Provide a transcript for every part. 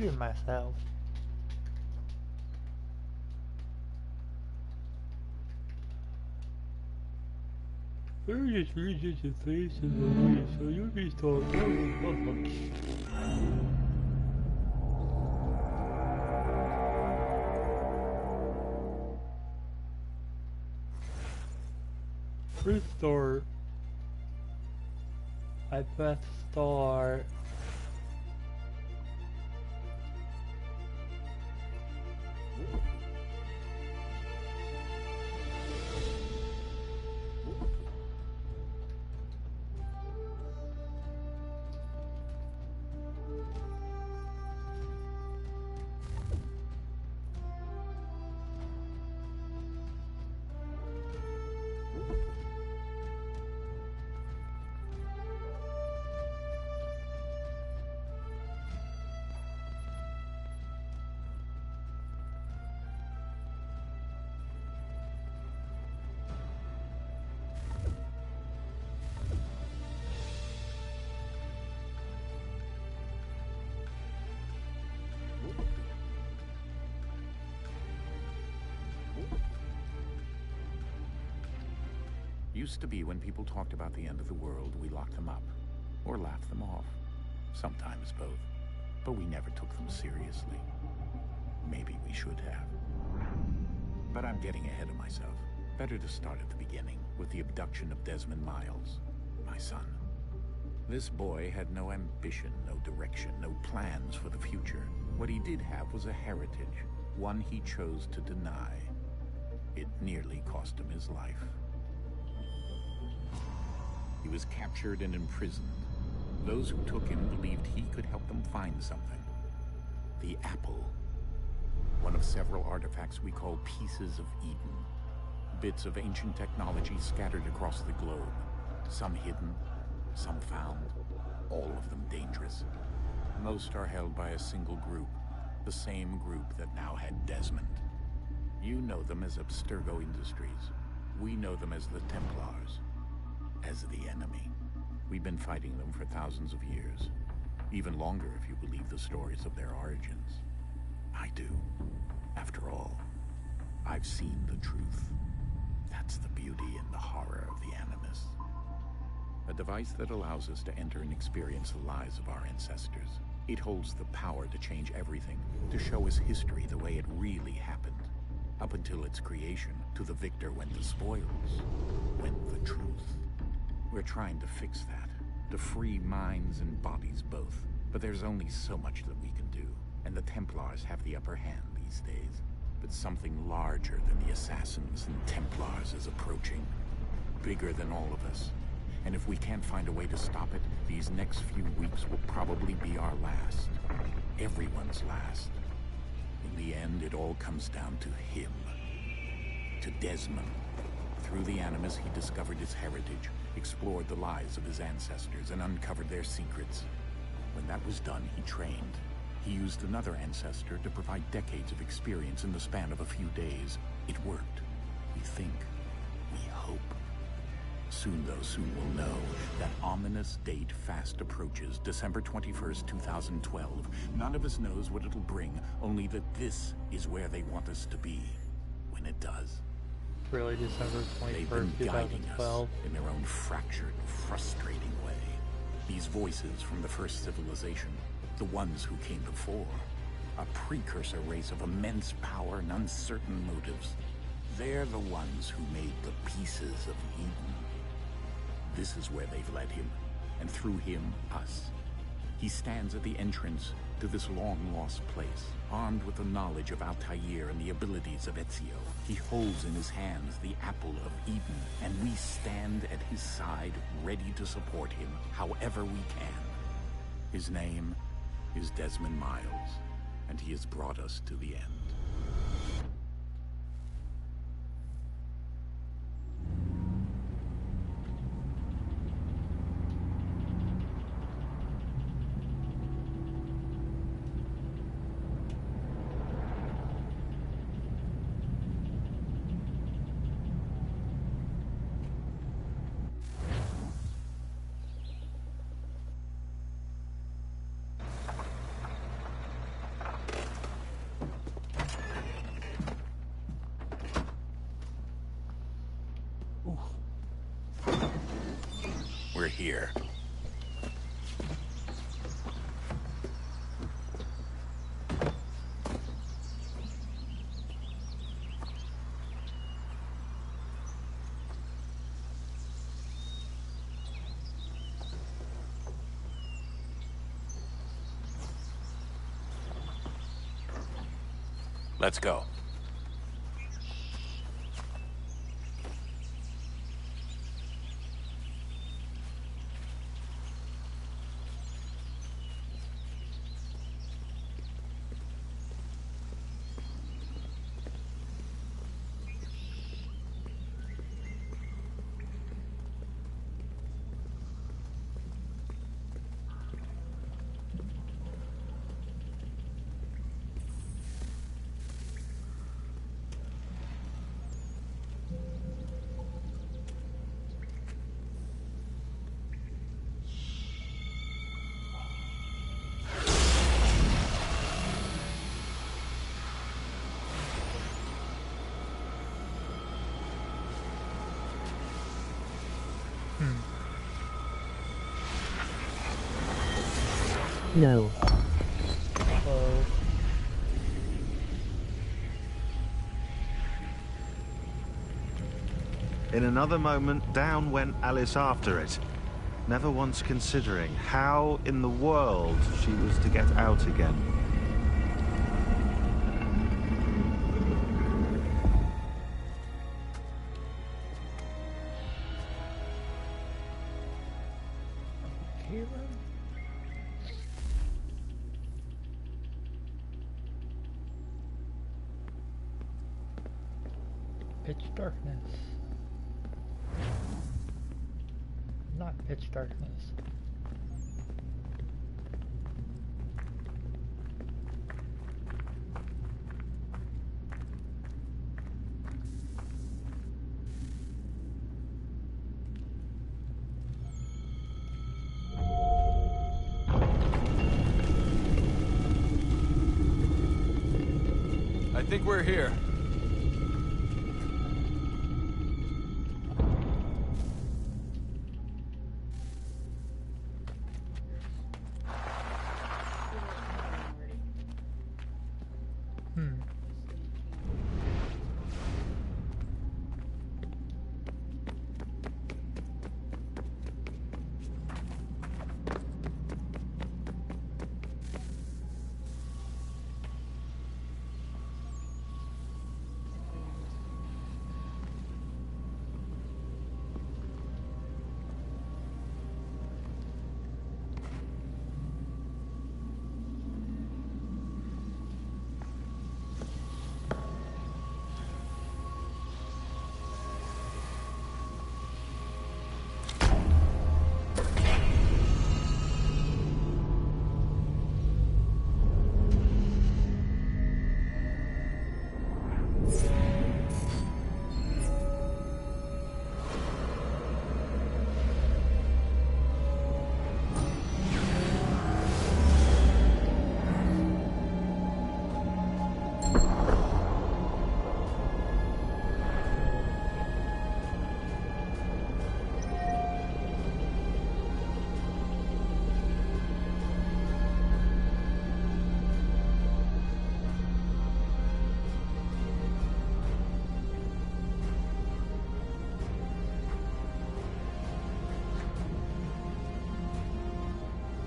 recording myself. I just read your faces away, so you'll be talking. Restart. I press start. Used to be when people talked about the end of the world, we locked them up. Or laughed them off. Sometimes both. But we never took them seriously. Maybe we should have. But I'm getting ahead of myself. Better to start at the beginning, with the abduction of Desmond Miles, my son. This boy had no ambition, no direction, no plans for the future. What he did have was a heritage, one he chose to deny. It nearly cost him his life. He was captured and imprisoned. Those who took him believed he could help them find something. The apple. One of several artifacts we call pieces of Eden. Bits of ancient technology scattered across the globe. Some hidden, some found, all of them dangerous. Most are held by a single group, the same group that now had Desmond. You know them as Abstergo Industries. We know them as the Templars. As the enemy. We've been fighting them for thousands of years. Even longer if you believe the stories of their origins. I do. After all, I've seen the truth. That's the beauty and the horror of the Animus. A device that allows us to enter and experience the lives of our ancestors. It holds the power to change everything, to show us history the way it really happened. Up until its creation, to the victor went the spoils, went the truth. We're trying to fix that, to free minds and bodies both. But there's only so much that we can do, and the Templars have the upper hand these days. But something larger than the Assassins and Templars is approaching. Bigger than all of us. And if we can't find a way to stop it, these next few weeks will probably be our last. Everyone's last. In the end, it all comes down to him. To Desmond. Through the Animus, he discovered his heritage, explored the lives of his ancestors, and uncovered their secrets. When that was done, he trained. He used another ancestor to provide decades of experience in the span of a few days. It worked. We think. We hope. Soon, though, soon we'll know. That ominous date fast approaches, December 21st, 2012. None of us knows what it'll bring, only that this is where they want us to be. When it does. Really, December 21st, 2012. In their own fractured, frustrating way. These voices from the first civilization, the ones who came before, a precursor race of immense power and uncertain motives. They're the ones who made the pieces of Eden. This is where they've led him, and through him, us. He stands at the entrance to this long-lost place, armed with the knowledge of Altair and the abilities of Ezio. He holds in his hands the apple of Eden, and we stand at his side, ready to support him however we can. His name is Desmond Miles, and he has brought us to the end. We're here. Let's go. No. Oh. In another moment, down went Alice after it, never once considering how in the world she was to get out again. Hero? Pitch darkness. Not pitch darkness. I think we're here.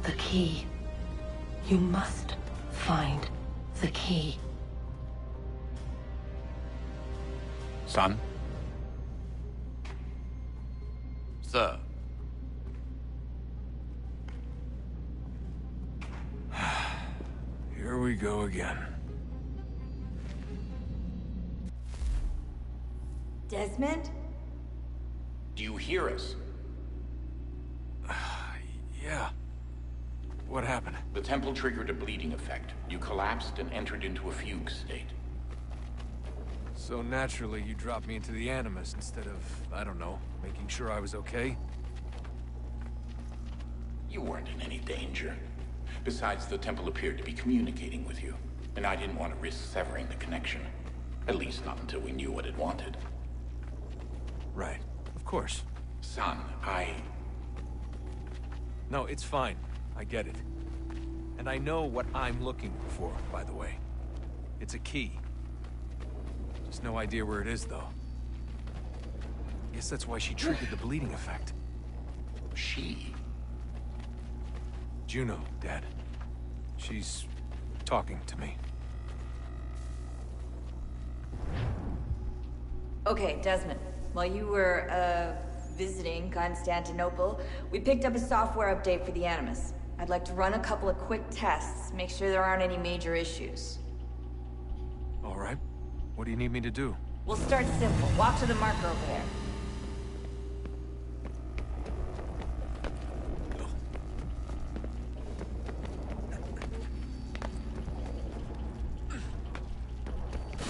The key. You must find the key. Son? Sir. Here we go again. Desmond? Do you hear us? Yeah. What happened? The temple triggered a bleeding effect. You collapsed and entered into a fugue state. So naturally, you dropped me into the Animus instead of, I don't know, making sure I was okay? You weren't in any danger. Besides, the temple appeared to be communicating with you, and I didn't want to risk severing the connection. At least not until we knew what it wanted. Right. Of course. Son, No, it's fine. I get it. And I know what I'm looking for, by the way. It's a key. Just no idea where it is, though. Guess that's why she triggered the bleeding effect. She? Juno, Dad. She's talking to me. Okay, Desmond. While you were, visiting Constantinople, we picked up a software update for the Animus. I'd like to run a couple of quick tests, make sure there aren't any major issues. All right. What do you need me to do? We'll start simple. Walk to the marker over there.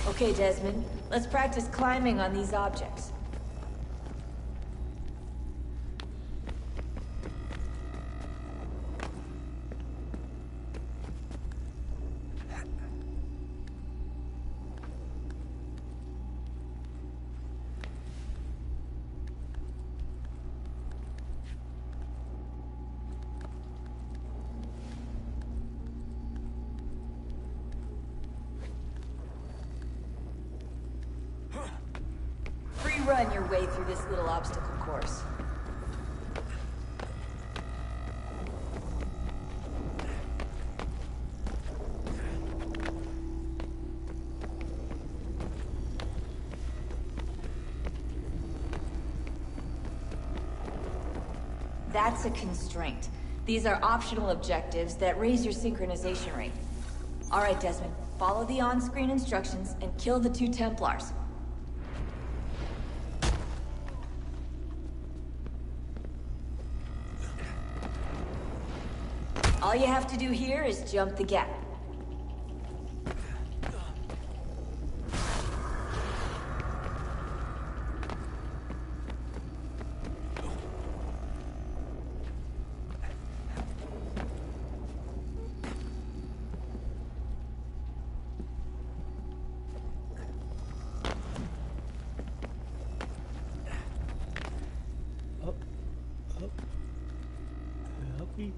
Okay, Desmond. Let's practice climbing on these objects. Run your way through this little obstacle course. That's a constraint. These are optional objectives that raise your synchronization rate. All right, Desmond. Follow the on-screen instructions and kill the 2 Templars. All you have to do here is jump the gap. Up. Uppies.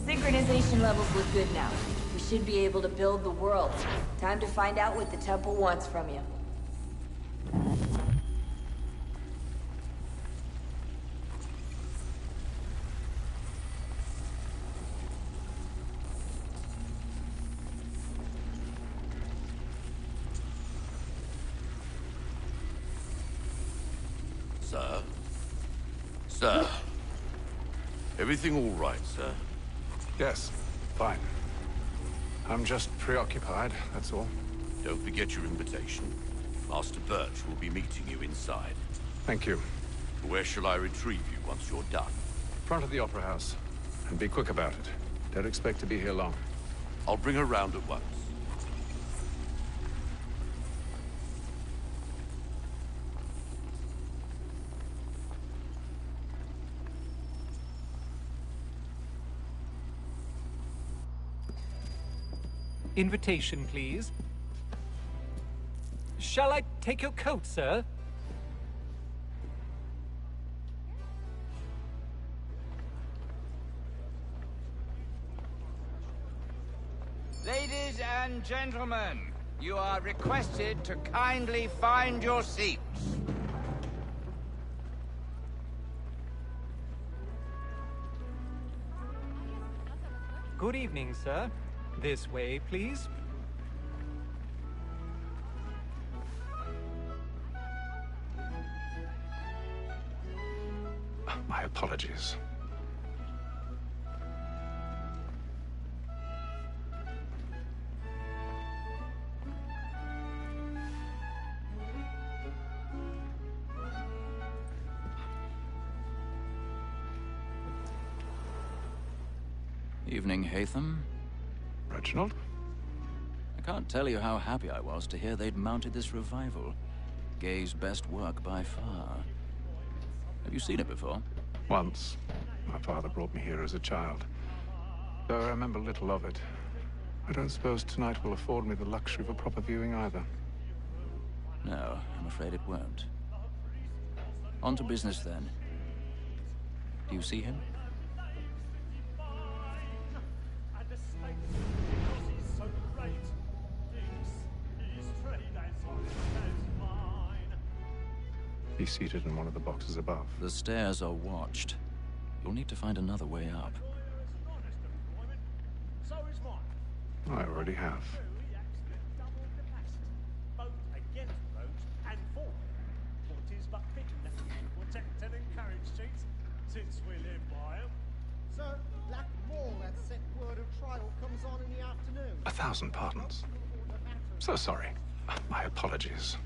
Synchronization levels look good now. We should be able to build the world. Time to find out what the temple wants from you. Sir? Sir? Everything all right, sir? Yes, fine. I'm just preoccupied, that's all. Don't forget your invitation. Master Birch will be meeting you inside. Thank you. Where shall I retrieve you once you're done? Front of the Opera House. And be quick about it. Don't expect to be here long. I'll bring her round at once. Invitation, please. Shall I take your coat, sir? Ladies and gentlemen, you are requested to kindly find your seats. Good evening, sir. This way, please. My apologies. Evening, Hatham. Reginald? I can't tell you how happy I was to hear they'd mounted this revival. Gay's best work by far. Have you seen it before? Once. My father brought me here as a child, though I remember little of it. I don't suppose tonight will afford me the luxury of a proper viewing either. No, I'm afraid it won't. On to business then. Do you see him? He's seated in one of the boxes above. The stairs are watched. You'll need to find another way up. I already have. Since we live by him. Sir, Black Mall, that set word of trial comes on in the afternoon. 1,000 pardons. So sorry. My apologies.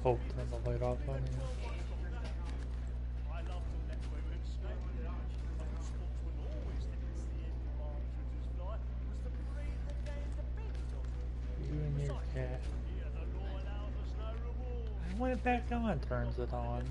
Oh, turn the light off on here. You and your cat. I went back on, turns it on.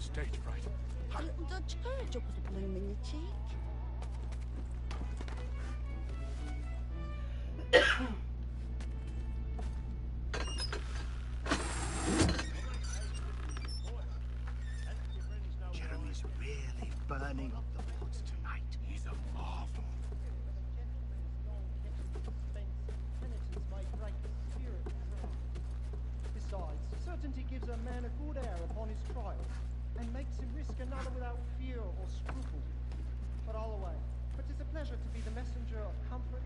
Stage fright. A little Dutch courage will put a bloom in your cheek. Jeremy's really burning up the pots tonight. He's a marvel. Besides, certainty gives a man a good air upon his trial, and makes him risk another without fear or scruple. But all away. But 'tis a pleasure to be the messenger of comfort.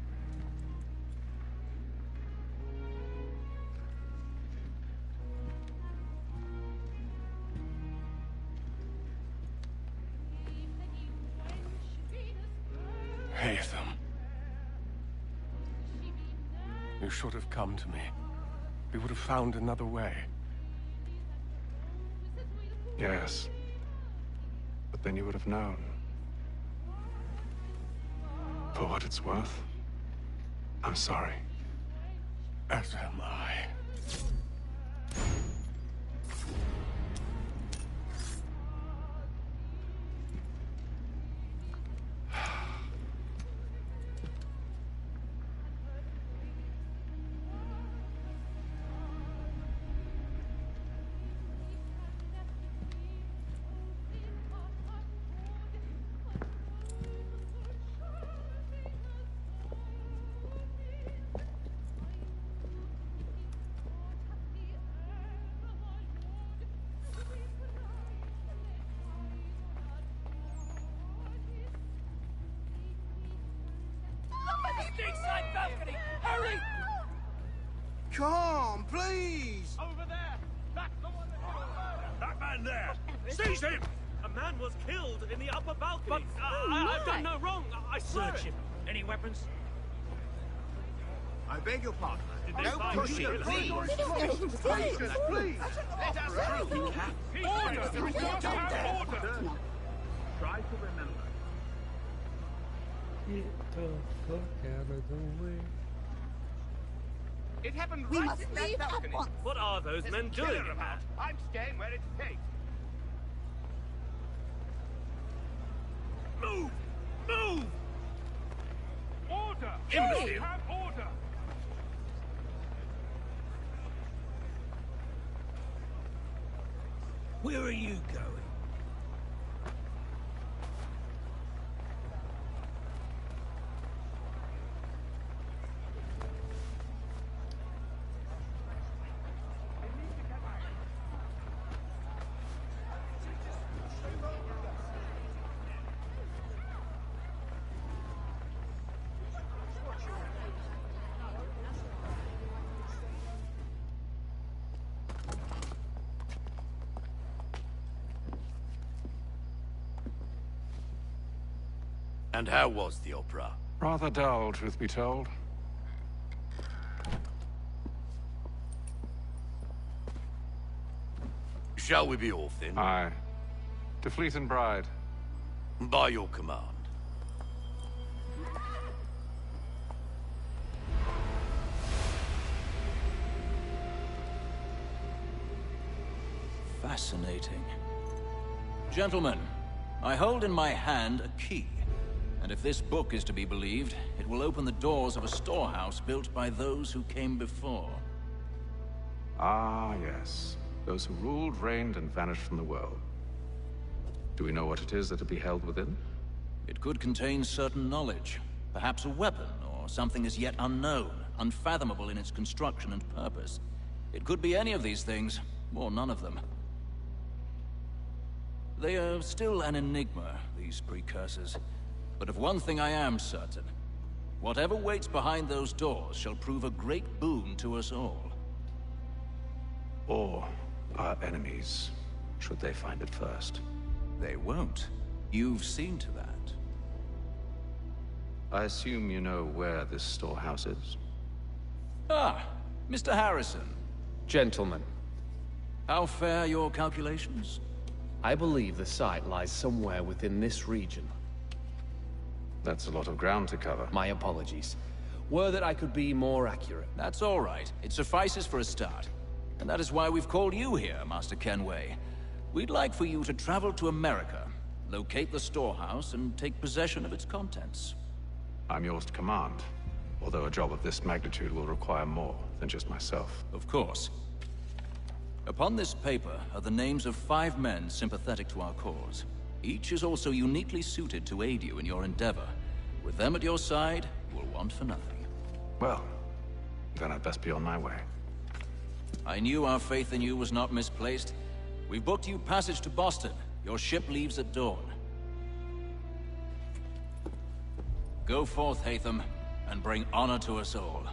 Haytham. You should have come to me. We would have found another way. Yes. But then you would have known. For what it's worth, I'm sorry. As am I. Hurry! Come, please! Over there! That's the one that man there! Seize him! A man was killed in the upper balcony. But I've done no wrong. I swear Search it. him. Any weapons? I beg your pardon. Did they No find pushing, you? please! Patience, please! Let us through! Order! There is no time for order! Try to remember. Get the fuck out of the way. It happened We right must in that leave at balcony. once. What are those There's men a killer doing? about. I'm staying where it's safe. Move! Move! Order! Imbecile! Have order! Where are you going? And how was the opera? Rather dull, truth be told. Shall we be off then? Aye. To Fleet and Bride. By your command. Fascinating. Gentlemen, I hold in my hand a key. And if this book is to be believed, it will open the doors of a storehouse built by those who came before. Ah, yes. Those who ruled, reigned, and vanished from the world. Do we know what it is that will be held within? It could contain certain knowledge. Perhaps a weapon, or something as yet unknown, unfathomable in its construction and purpose. It could be any of these things, or none of them. They are still an enigma, these precursors. But of one thing I am certain. Whatever waits behind those doors shall prove a great boon to us all. Or our enemies, should they find it first. They won't. You've seen to that. I assume you know where this storehouse is? Ah, Mr. Harrison. Gentlemen, How fare your calculations? I believe the site lies somewhere within this region. That's a lot of ground to cover. My apologies. Were that I could be more accurate. That's all right. It suffices for a start. And that is why we've called you here, Master Kenway. We'd like for you to travel to America, locate the storehouse, and take possession of its contents. I'm yours to command, although a job of this magnitude will require more than just myself. Of course. Upon this paper are the names of 5 men sympathetic to our cause. Each is also uniquely suited to aid you in your endeavor. With them at your side, you will want for nothing. Well, then I'd best be on my way. I knew our faith in you was not misplaced. We've booked you passage to Boston. Your ship leaves at dawn. Go forth, Hatham, and bring honor to us all.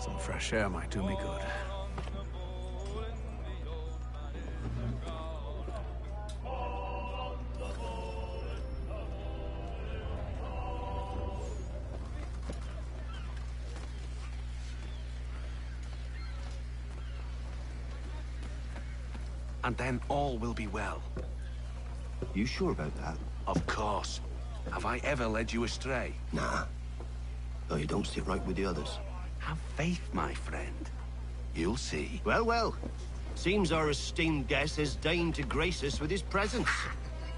Some fresh air might do me good. and then all will be well. You sure about that? Of course. Have I ever led you astray? Nah. Though you don't sit right with the others. Have faith, my friend. You'll see. Well, well. Seems our esteemed guest has deigned to grace us with his presence.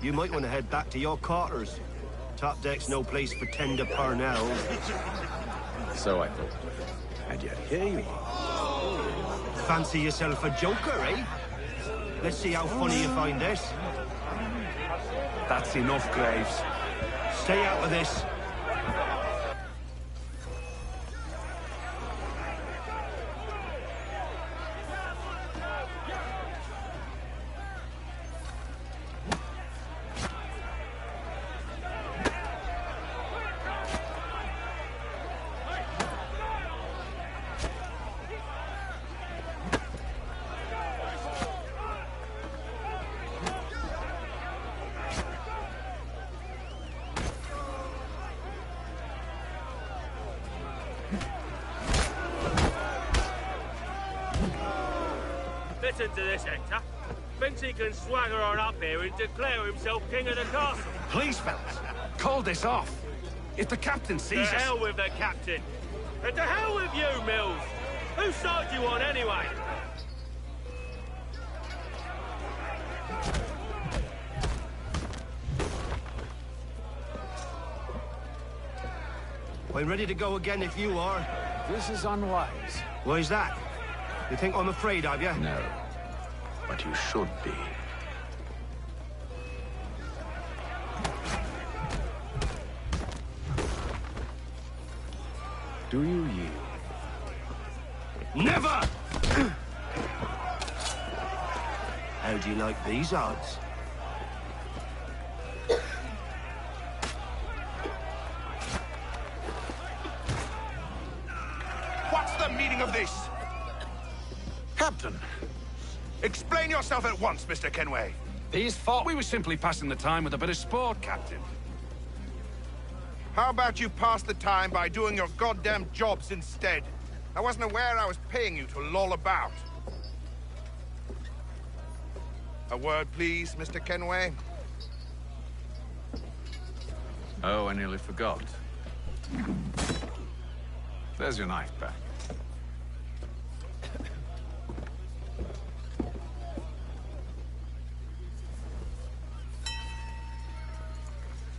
You might want to head back to your quarters. Top deck's no place for tender parnells. So I thought. And yet here you are. Fancy yourself a joker, eh? Let's see how funny you find this. That's enough, Graves. Stay out of this. Listen to this, Hector. Thinks he can swagger on up here and declare himself king of the castle. Please, fellas, call this off. If the captain sees us... To hell with the captain. And to hell with you, Mills. Whose side you on, anyway? I'm ready to go again if you are. This is unwise. Why's that? You think I'm afraid of you? No. But you should be. Do you yield? Never! How do you like these odds? What's the meaning of this? Captain! Explain yourself at once, Mr. Kenway. These fought. We were simply passing the time with a bit of sport, Captain. How about you pass the time by doing your goddamn jobs instead? I wasn't aware I was paying you to loll about. A word, please, Mr. Kenway. Oh, I nearly forgot. There's your knife back.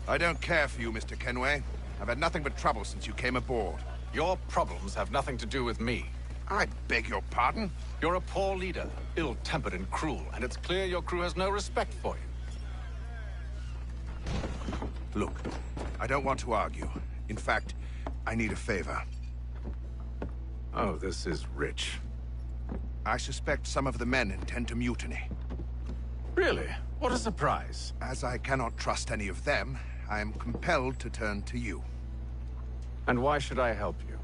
I don't care for you, Mr. Kenway. I've had nothing but trouble since you came aboard. Your problems have nothing to do with me. I beg your pardon? You're a poor leader, ill-tempered and cruel, and it's clear your crew has no respect for you. Look, I don't want to argue. In fact, I need a favor. Oh, this is rich. I suspect some of the men intend to mutiny. Really? What a surprise. As I cannot trust any of them, I am compelled to turn to you. And why should I help you?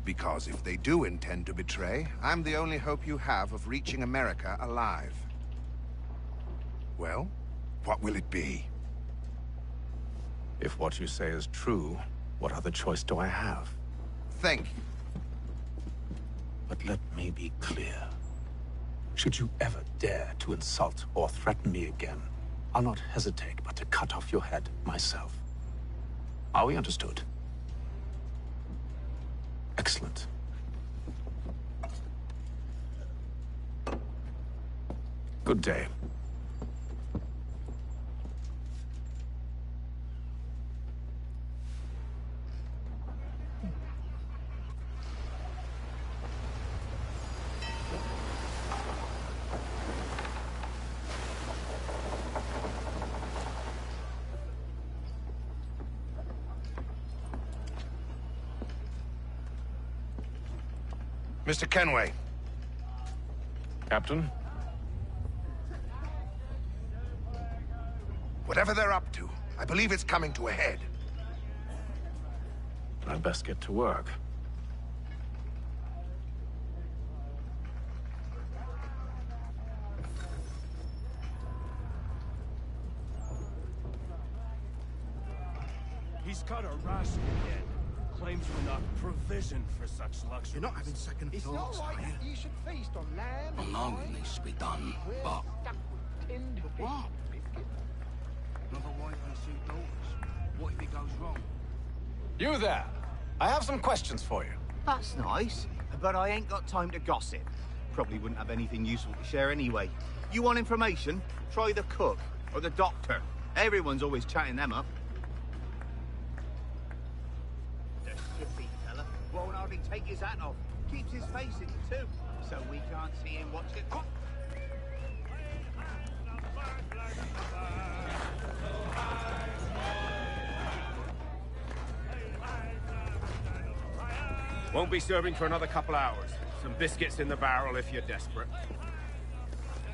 Because if they do intend to betray, I'm the only hope you have of reaching America alive. Well, what will it be? If what you say is true, what other choice do I have? Thank you. But let me be clear. Should you ever dare to insult or threaten me again, I'll not hesitate but to cut off your head myself. Are we understood? Excellent. Good day. Mr. Kenway. Captain? Whatever they're up to, I believe it's coming to a head. I'd best get to work. He's got a rascal again. Claims we're not provisioned for such luxury. You're not having second It's thoughts, not are right that you should feast on lamb. I know it needs to be done, but... What? Another wife and 2 daughters. What if it goes wrong? You there! I have some questions for you. That's nice, but I ain't got time to gossip. Probably wouldn't have anything useful to share anyway. You want information? Try the cook or the doctor. Everyone's always chatting them up. The shifty fella won't hardly take his hat off. Keeps his face in it too, so we can't see him watch it. Won't be serving for another couple hours. Some biscuits in the barrel if you're desperate.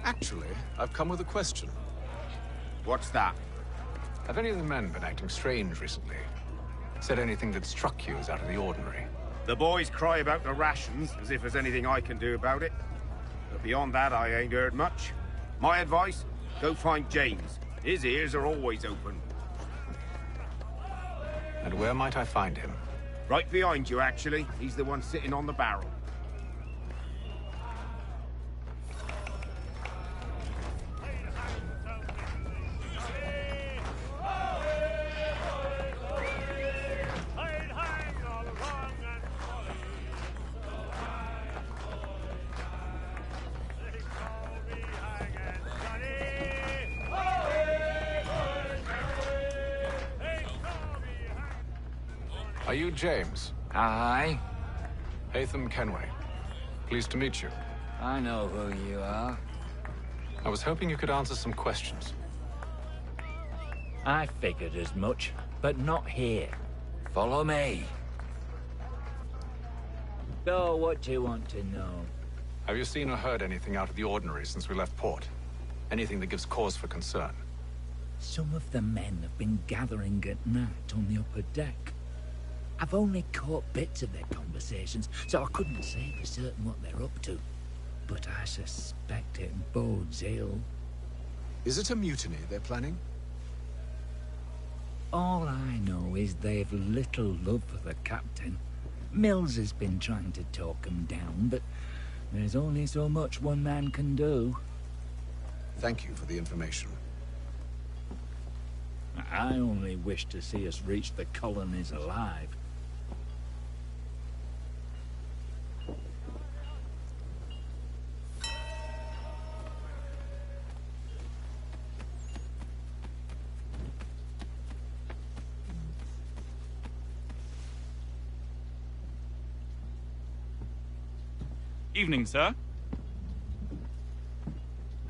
Actually, I've come with a question. What's that? Have any of the men been acting strange recently? Said anything that struck you as out of the ordinary? The boys cry about the rations, as if there's anything I can do about it. But beyond that, I ain't heard much. My advice, go find James. His ears are always open. And where might I find him? Right behind you, actually. He's the one sitting on the barrel. Are you James? Aye. Hatham Kenway. Pleased to meet you. I know who you are. I was hoping you could answer some questions. I figured as much, but not here. Follow me. So, what do you want to know? Have you seen or heard anything out of the ordinary since we left port? Anything that gives cause for concern? Some of the men have been gathering at night on the upper deck. I've only caught bits of their conversations, so I couldn't say for certain what they're up to. But I suspect it bodes ill. Is it a mutiny they're planning? All I know is they've little love for the captain. Mills has been trying to talk him down, but there's only so much one man can do. Thank you for the information. I only wish to see us reach the colonies alive. Evening, sir.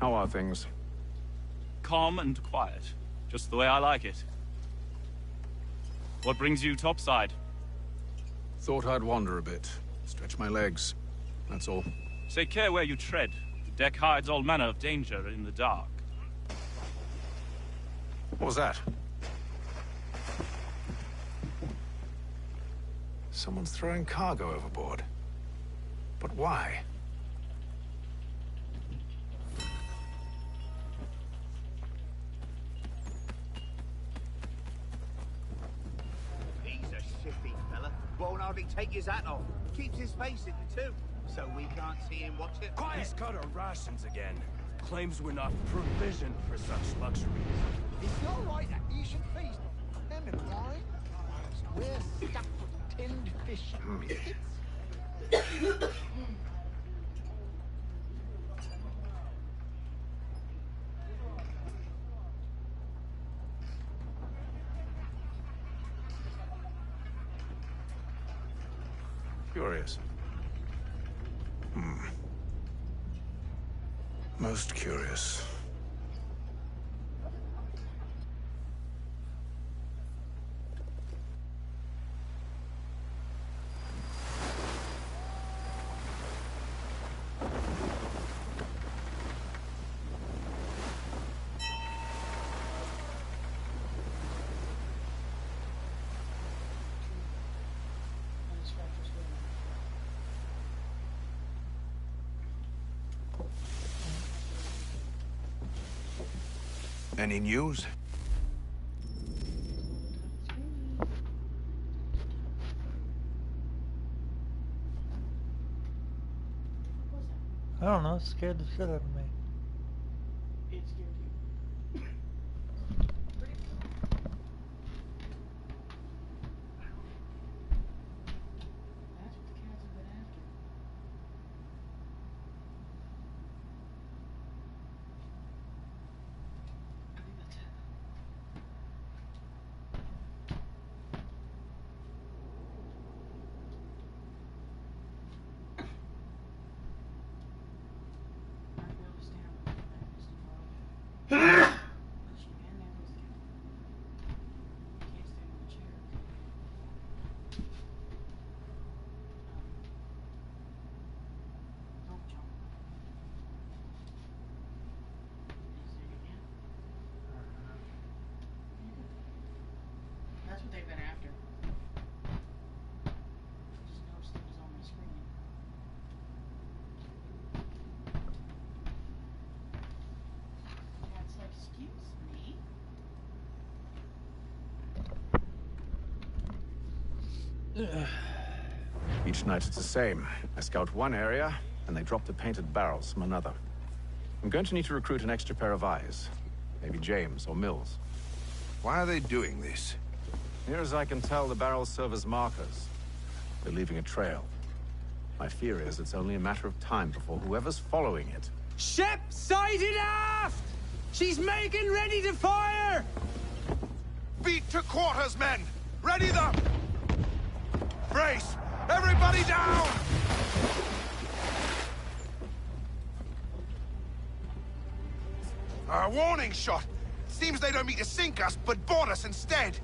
How are things? Calm and quiet. Just the way I like it. What brings you topside? Thought I'd wander a bit. Stretch my legs. That's all. Take care where you tread. The deck hides all manner of danger in the dark. What was that? Someone's throwing cargo overboard. But why? He's a shifty fella. Won't hardly take his hat off. Keeps his face in it too, so we can't see him watch it. Quiet! He's cut our rations again. Claims we're not provisioned for such luxuries. It's not right that you should feast on lemon wine, whilst we're stuck with tinned fish and biscuits. Curious. Most curious. Any news? I don't know, it scared the shit out of me. It scared you. That's what the cats have been after. I think that's it. That's what they've been after. I just noticed it was on my screen. Dad's like, excuse me? Each night it's the same. I scout one area, and they drop the painted barrels from another. I'm going to need to recruit an extra pair of eyes. Maybe James or Mills. Why are they doing this? Near as I can tell, the barrels serve as markers. They're leaving a trail. My fear is it's only a matter of time before whoever's following it... Ship sighted aft! She's making ready to fire! Beat to quarters, men! Ready them! Brace! Everybody down! A warning shot! Seems they don't mean to sink us, but board us instead!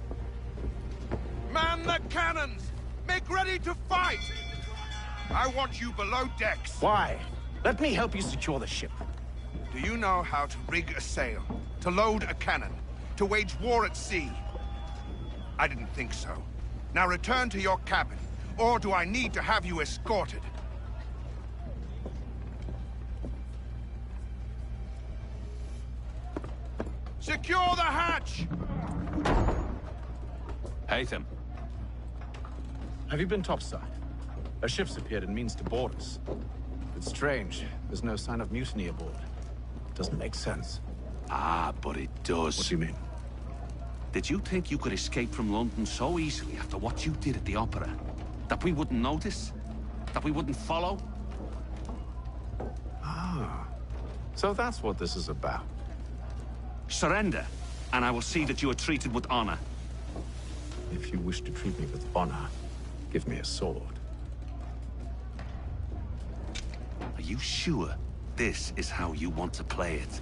Man the cannons! Make ready to fight! I want you below decks. Why? Let me help you secure the ship. Do you know how to rig a sail? To load a cannon? To wage war at sea? I didn't think so. Now return to your cabin, or do I need to have you escorted? Secure the hatch! Haytham. Have you been topside? A ship's appeared and means to board us. It's strange. There's no sign of mutiny aboard. Doesn't make sense. Ah, but it does. What do you mean? Did you think you could escape from London so easily after what you did at the opera? That we wouldn't notice? That we wouldn't follow? Ah. So that's what this is about. Surrender, and I will see that you are treated with honor. If you wish to treat me with honor, give me a sword. Are you sure this is how you want to play it?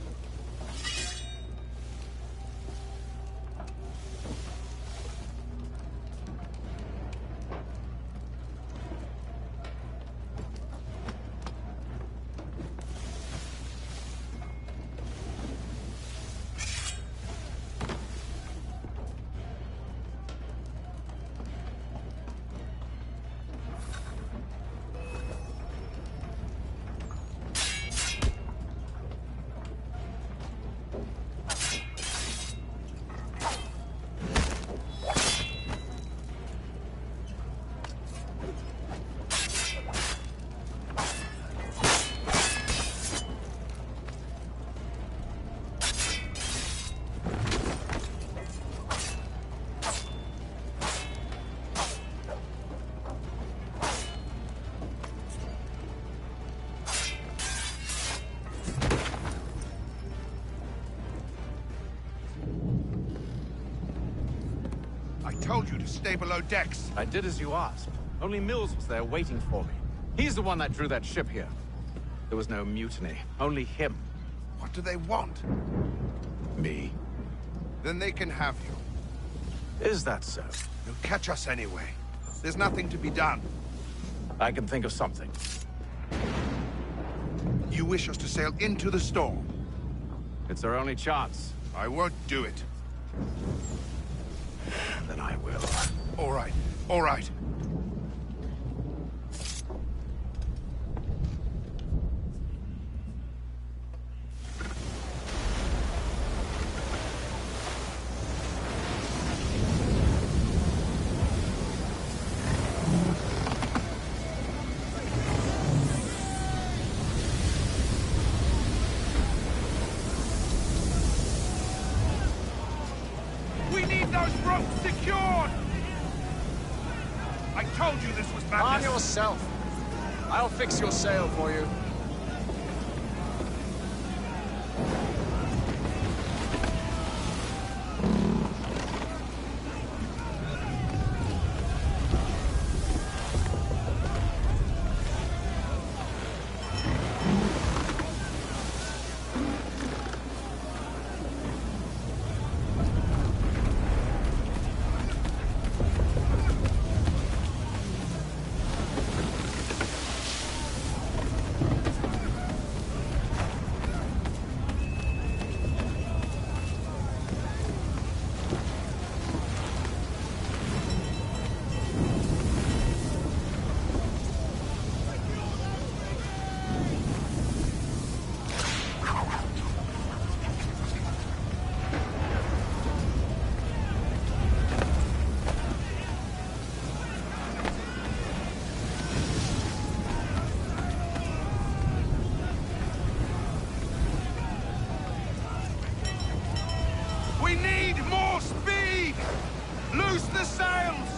Told you to stay below decks. I did as you asked. Only Mills was there waiting for me. He's the one that drew that ship here. There was no mutiny, only him. What do they want? Me. Then they can have you. Is that so? You'll catch us anyway. There's nothing to be done. I can think of something. You wish us to sail into the storm? It's our only chance. I won't do it. Then I will. All right. All right. those ropes secured! I told you this was madness! Calm yourself. I'll fix your sail for you. We need more speed! Loose the sails!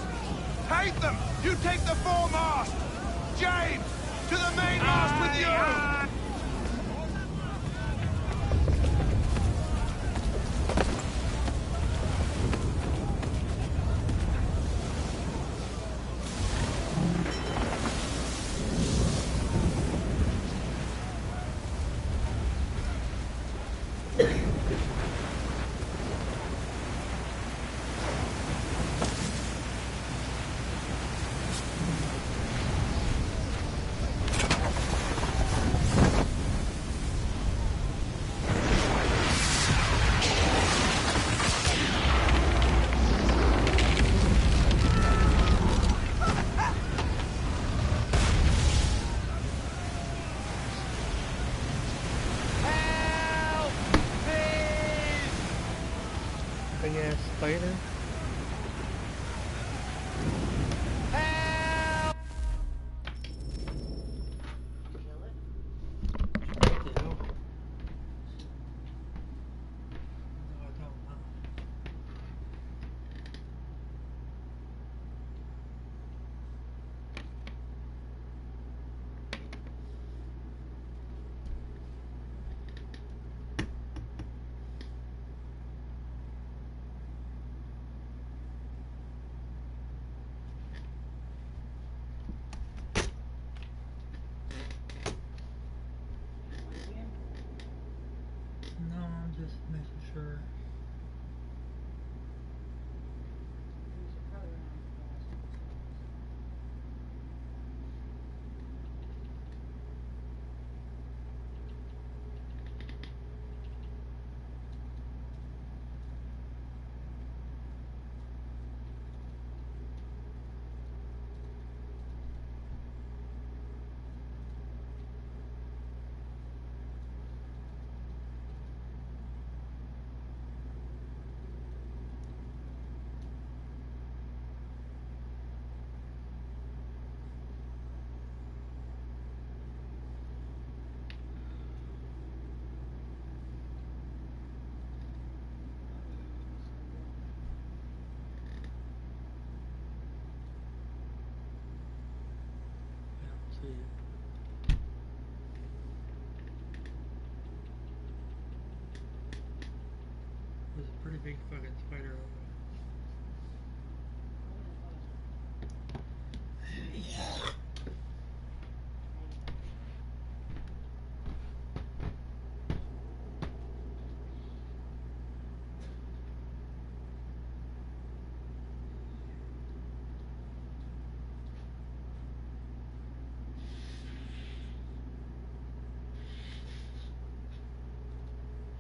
Take them! You take the foremast! James! To the mainmast with you! Big ass spider. No, I'm just making sure. See it. There's a pretty big fucking spider over there.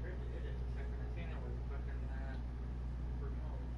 Did it the second I seen it was fucking remote.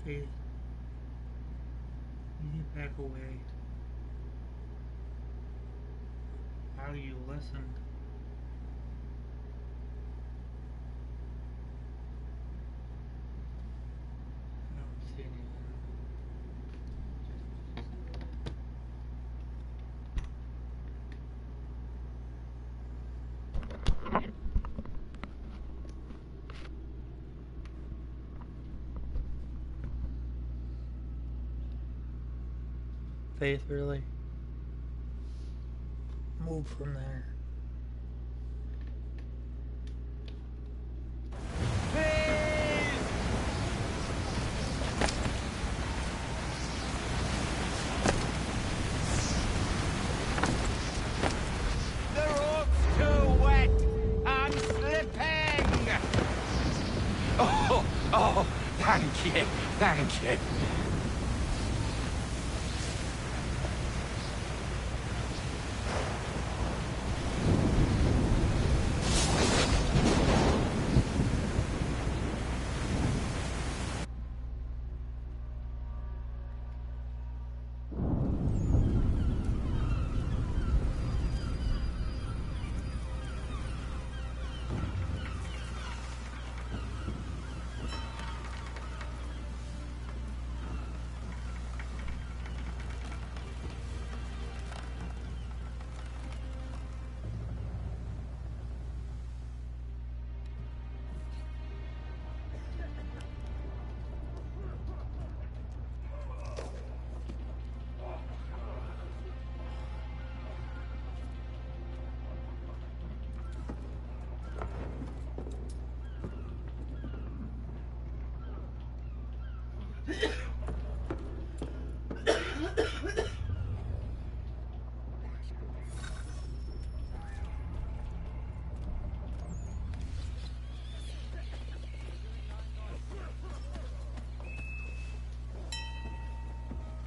Faith. You need back away. How do you listen? I don't see anything. Faith, really? Move from there. The rope's too wet. I'm slipping. Oh, thank you, thank you.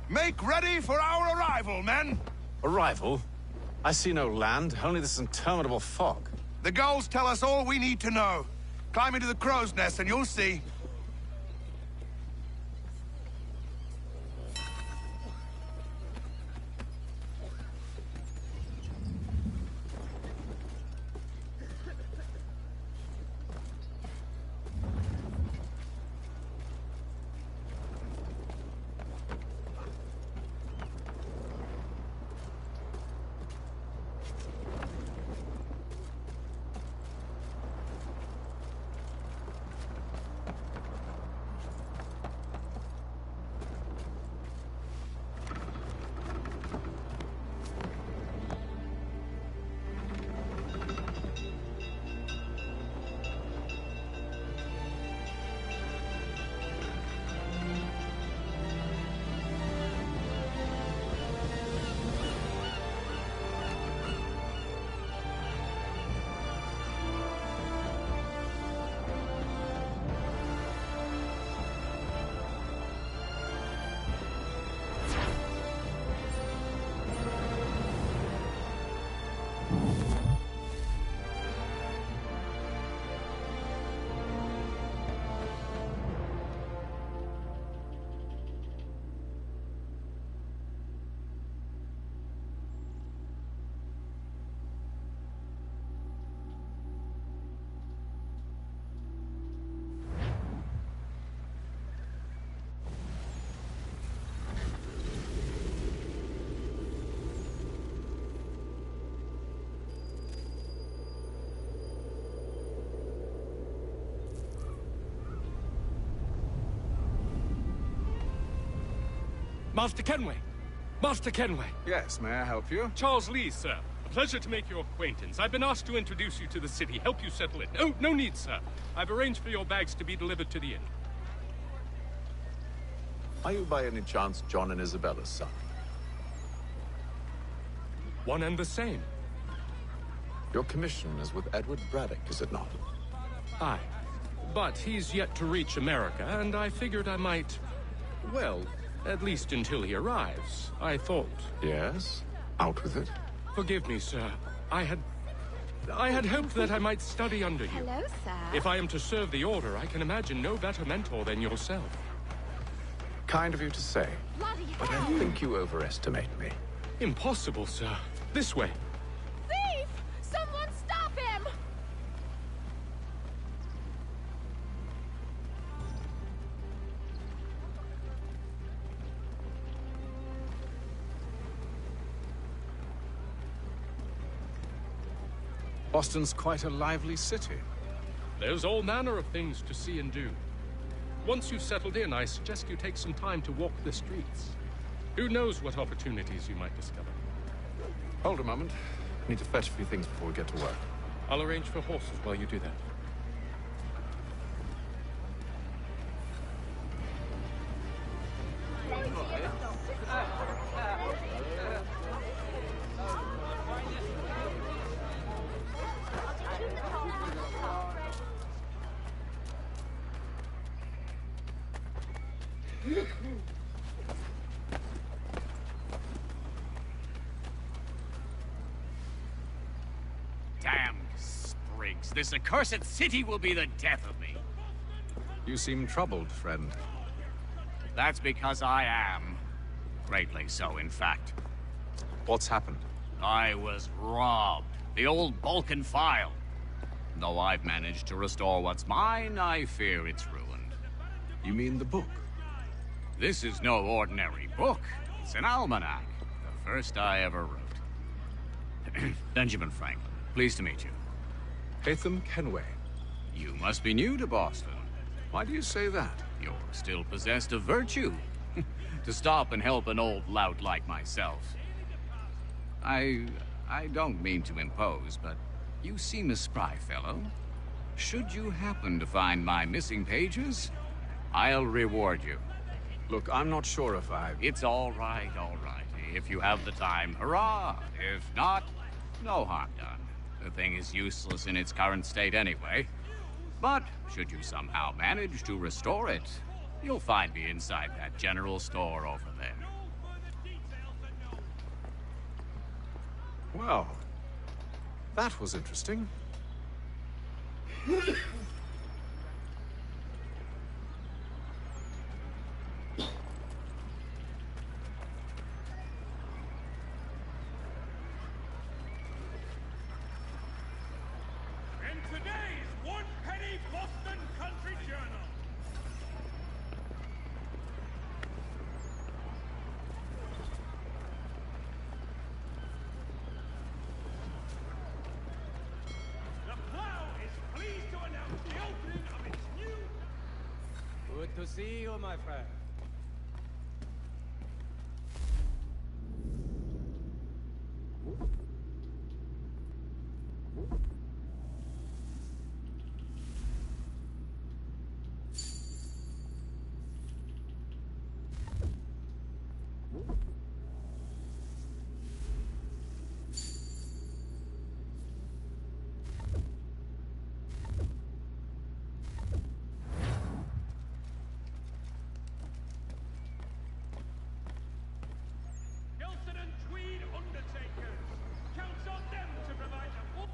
Make ready for our arrival, men! Arrival? I see no land, only this interminable fog. The gulls tell us all we need to know. Climb into the crow's nest and you'll see. Master Kenway! Master Kenway! Yes, may I help you? Charles Lee, sir. A pleasure to make your acquaintance. I've been asked to introduce you to the city, help you settle it. No need, sir. I've arranged for your bags to be delivered to the inn. Are you by any chance John and Isabella's son? One and the same. Your commission is with Edward Braddock, is it not? Aye. But he's yet to reach America, and I figured I might... well, at least until he arrives, I thought. Yes? Out with it. Forgive me, sir. I had hoped that I might study under you. Hello, sir. If I am to serve the Order, I can imagine no better mentor than yourself. Kind of you to say, but I think you overestimate me. Impossible, sir. This way. Thief! Someone stop him! Boston's quite a lively city. There's all manner of things to see and do. Once you've settled in, I suggest you take some time to walk the streets. Who knows what opportunities you might discover. Hold a moment. I need to fetch a few things before we get to work. I'll arrange for horses while you do that. Damned sprigs. This accursed city will be the death of me. You seem troubled, friend. That's because I am. Greatly so, in fact. What's happened? I was robbed. The old Balkan file. Though I've managed to restore what's mine, I fear it's ruined. You mean the book? This is no ordinary book. It's an almanac. The first I ever wrote. Benjamin Franklin. Pleased to meet you. Hatham Kenway. You must be new to Boston. Why do you say that? You're still possessed of virtue. To stop and help an old lout like myself. I don't mean to impose, but you seem a spry fellow. Should you happen to find my missing pages, I'll reward you. Look, I'm not sure if It's all right, If you have the time, hurrah! If not, no harm done. The thing is useless in its current state anyway. But should you somehow manage to restore it, you'll find me inside that general store over there. Well, that was interesting. And today's one-penny Boston Country Journal. The Plough is pleased to announce the opening of its new... Good to see you, my friend. Nelson and Tweed Undertakers. Counts on them to provide the full...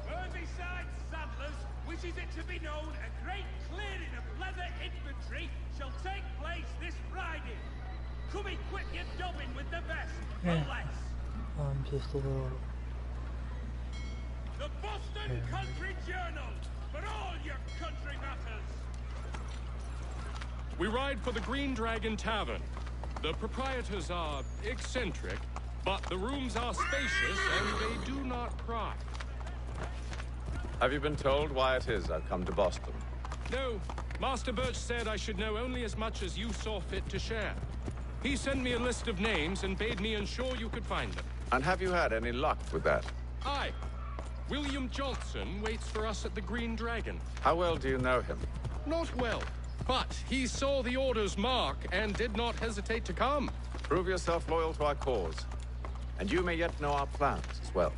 Merseyside Saddlers wishes it to be known a great clearing of leather infantry shall take place this Friday. Come equip your dobbin with the best, for less. I'm just a little... The Boston Country Journal, for all your country matters. We ride for the Green Dragon Tavern. The proprietors are eccentric, but the rooms are spacious and they do not pry. Have you been told why it is I've come to Boston? No, Master Birch said I should know only as much as you saw fit to share. He sent me a list of names and bade me ensure you could find them. And have you had any luck with that? Aye. William Johnson waits for us at the Green Dragon. How well do you know him? Not well, but he saw the order's mark and did not hesitate to come. Prove yourself loyal to our cause. And you may yet know our plans as well.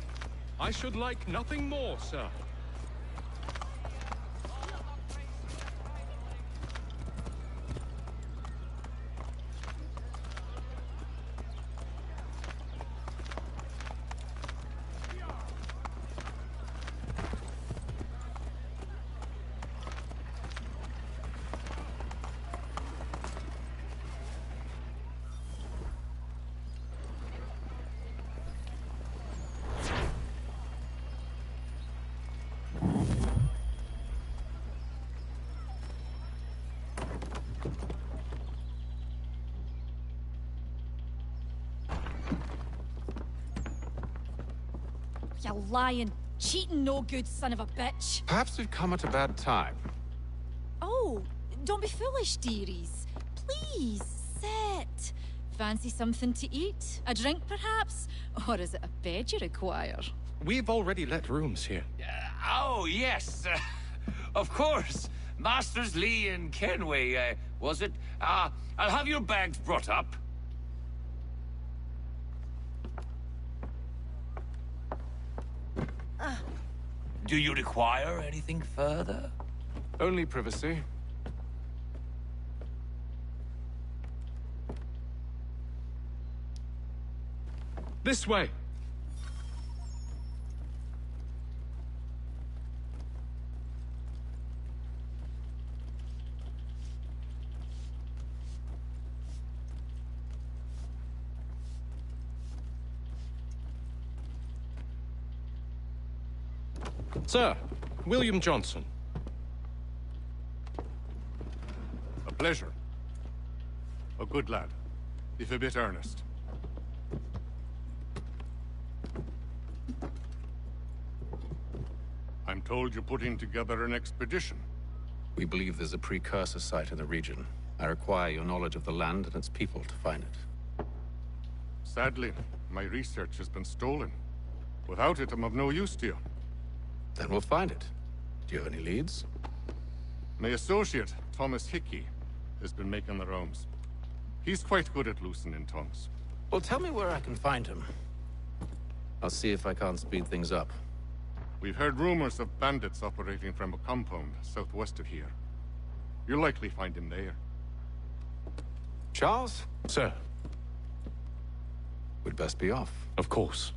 I should like nothing more, sir. You lying, cheating, no good son of a bitch. Perhaps we've come at a bad time. Oh, don't be foolish, dearies. Please, sit. Fancy something to eat? A drink, perhaps? Or is it a bed you require? We've already let rooms here. Oh, yes. Of course. Masters Lee and Kenway, was it? I'll have your bags brought up. Do you require anything further? Only privacy. This way. Sir, William Johnson. A pleasure. A good lad, if a bit earnest. I'm told you're putting together an expedition. We believe there's a precursor site in the region. I require your knowledge of the land and its people to find it. Sadly, my research has been stolen. Without it, I'm of no use to you. Then we'll find it. Do you have any leads? My associate, Thomas Hickey, has been making the rounds. He's quite good at loosening tongues. Well, tell me where I can find him. I'll see if I can't speed things up. We've heard rumors of bandits operating from a compound southwest of here. You'll likely find him there. Charles? Sir. We'd best be off. Of course.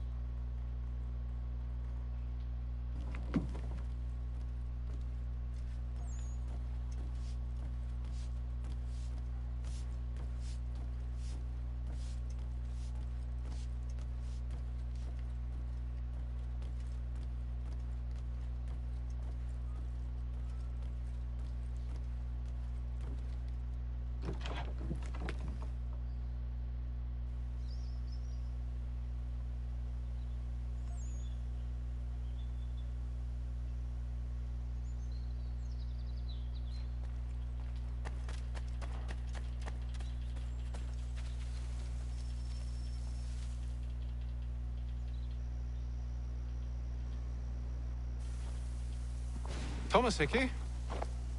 Thomas Hickey?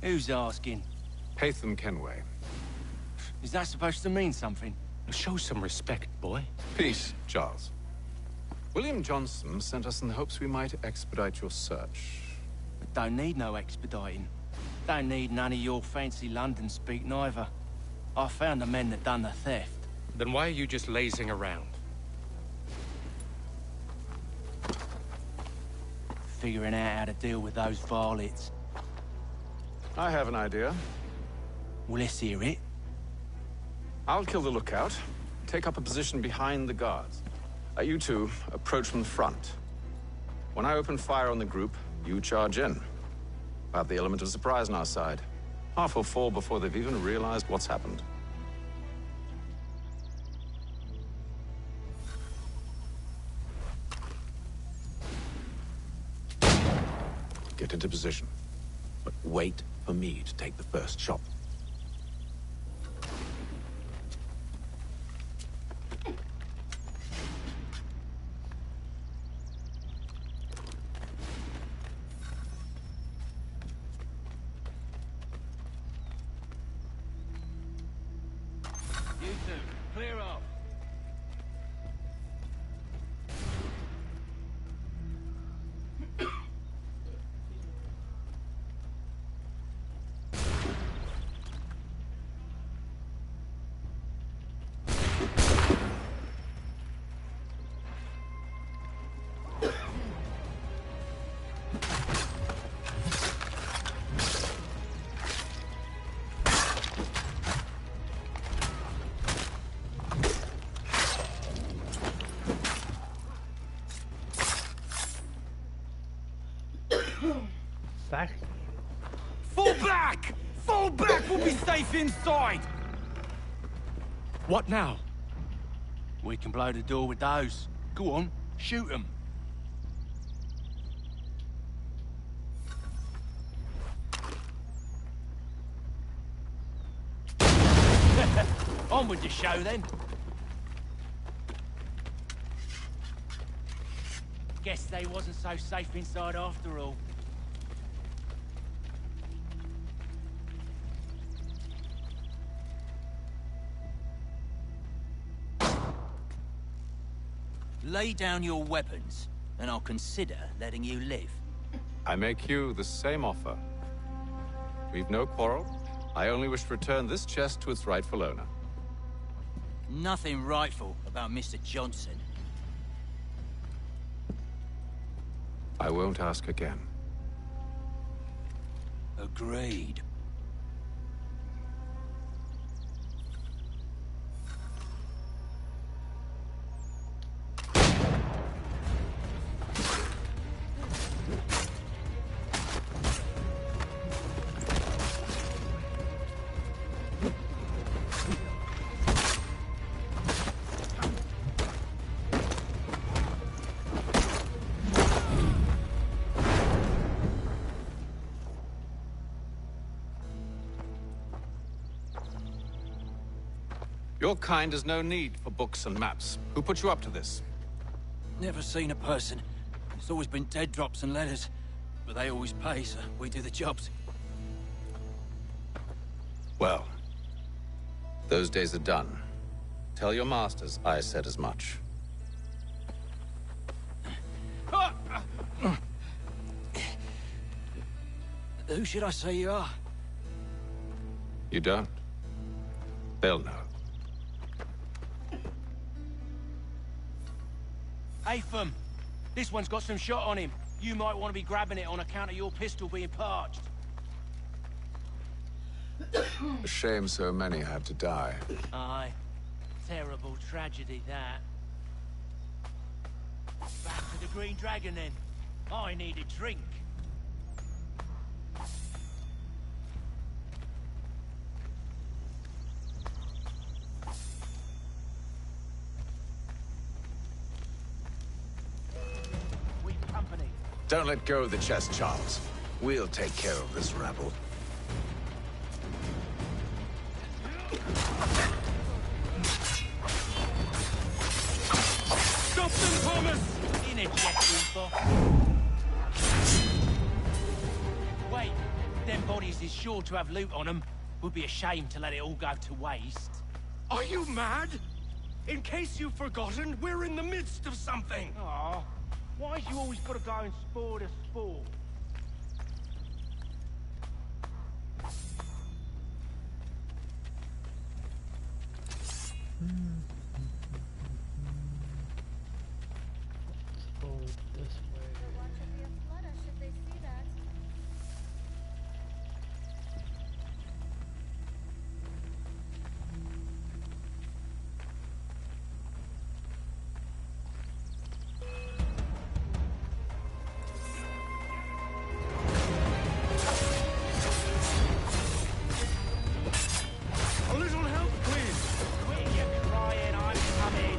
Who's asking? Haytham Kenway. Is that supposed to mean something? Show some respect, boy. Peace, Charles. William Johnson sent us in the hopes we might expedite your search. Don't need no expediting. Don't need none of your fancy London speak neither. I found the men that done the theft. Then why are you just lazing around? Figuring out how to deal with those varlets. I have an idea. Well, let's hear it. I'll kill the lookout. Take up a position behind the guards. You two approach from the front. When I open fire on the group, you charge in. We'll have the element of surprise on our side. Half will fall before they've even realized what's happened. Get into position. But wait for me to take the first shot. You two, clear off. Exactly. Fall back! Fall back! We'll be safe inside! What now? We can blow the door with those. Go on, shoot them. On with the show then. Guess they wasn't so safe inside after all. Lay down your weapons, and I'll consider letting you live. I make you the same offer. We've no quarrel. I only wish to return this chest to its rightful owner. Nothing rightful about Mr. Johnson. I won't ask again. Agreed. Your kind has no need for books and maps. Who put you up to this? Never seen a person. It's always been dead drops and letters. But they always pay, so we do the jobs. Well, those days are done. Tell your masters I said as much. Who should I say you are? You don't? They'll know. Atham, this one's got some shot on him. You might want to be grabbing it on account of your pistol being parched. A shame so many had to die. Aye. Terrible tragedy, that. Back to the Green Dragon, then. I need a drink. Don't let go of the chest, Charles. We'll take care of this rabble. Stop them, Thomas! Interjecting, boss. Wait, them bodies is sure to have loot on them. Would be a shame to let it all go to waste. Are you mad? In case you've forgotten, we're in the midst of something. Aw, why's you always gotta go and spoil the sport? A little help, please. Quit your crying, I'm coming.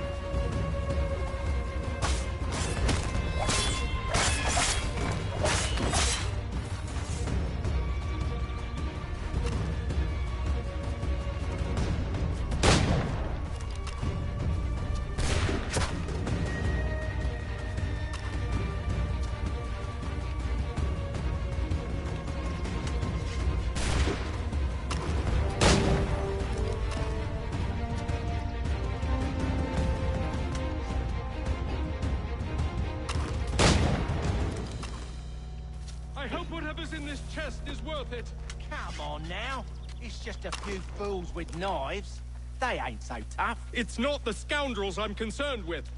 I hope whatever's in this chest is worth it. Come on now. It's just a few fools with knives. They ain't so tough. It's not the scoundrels I'm concerned with.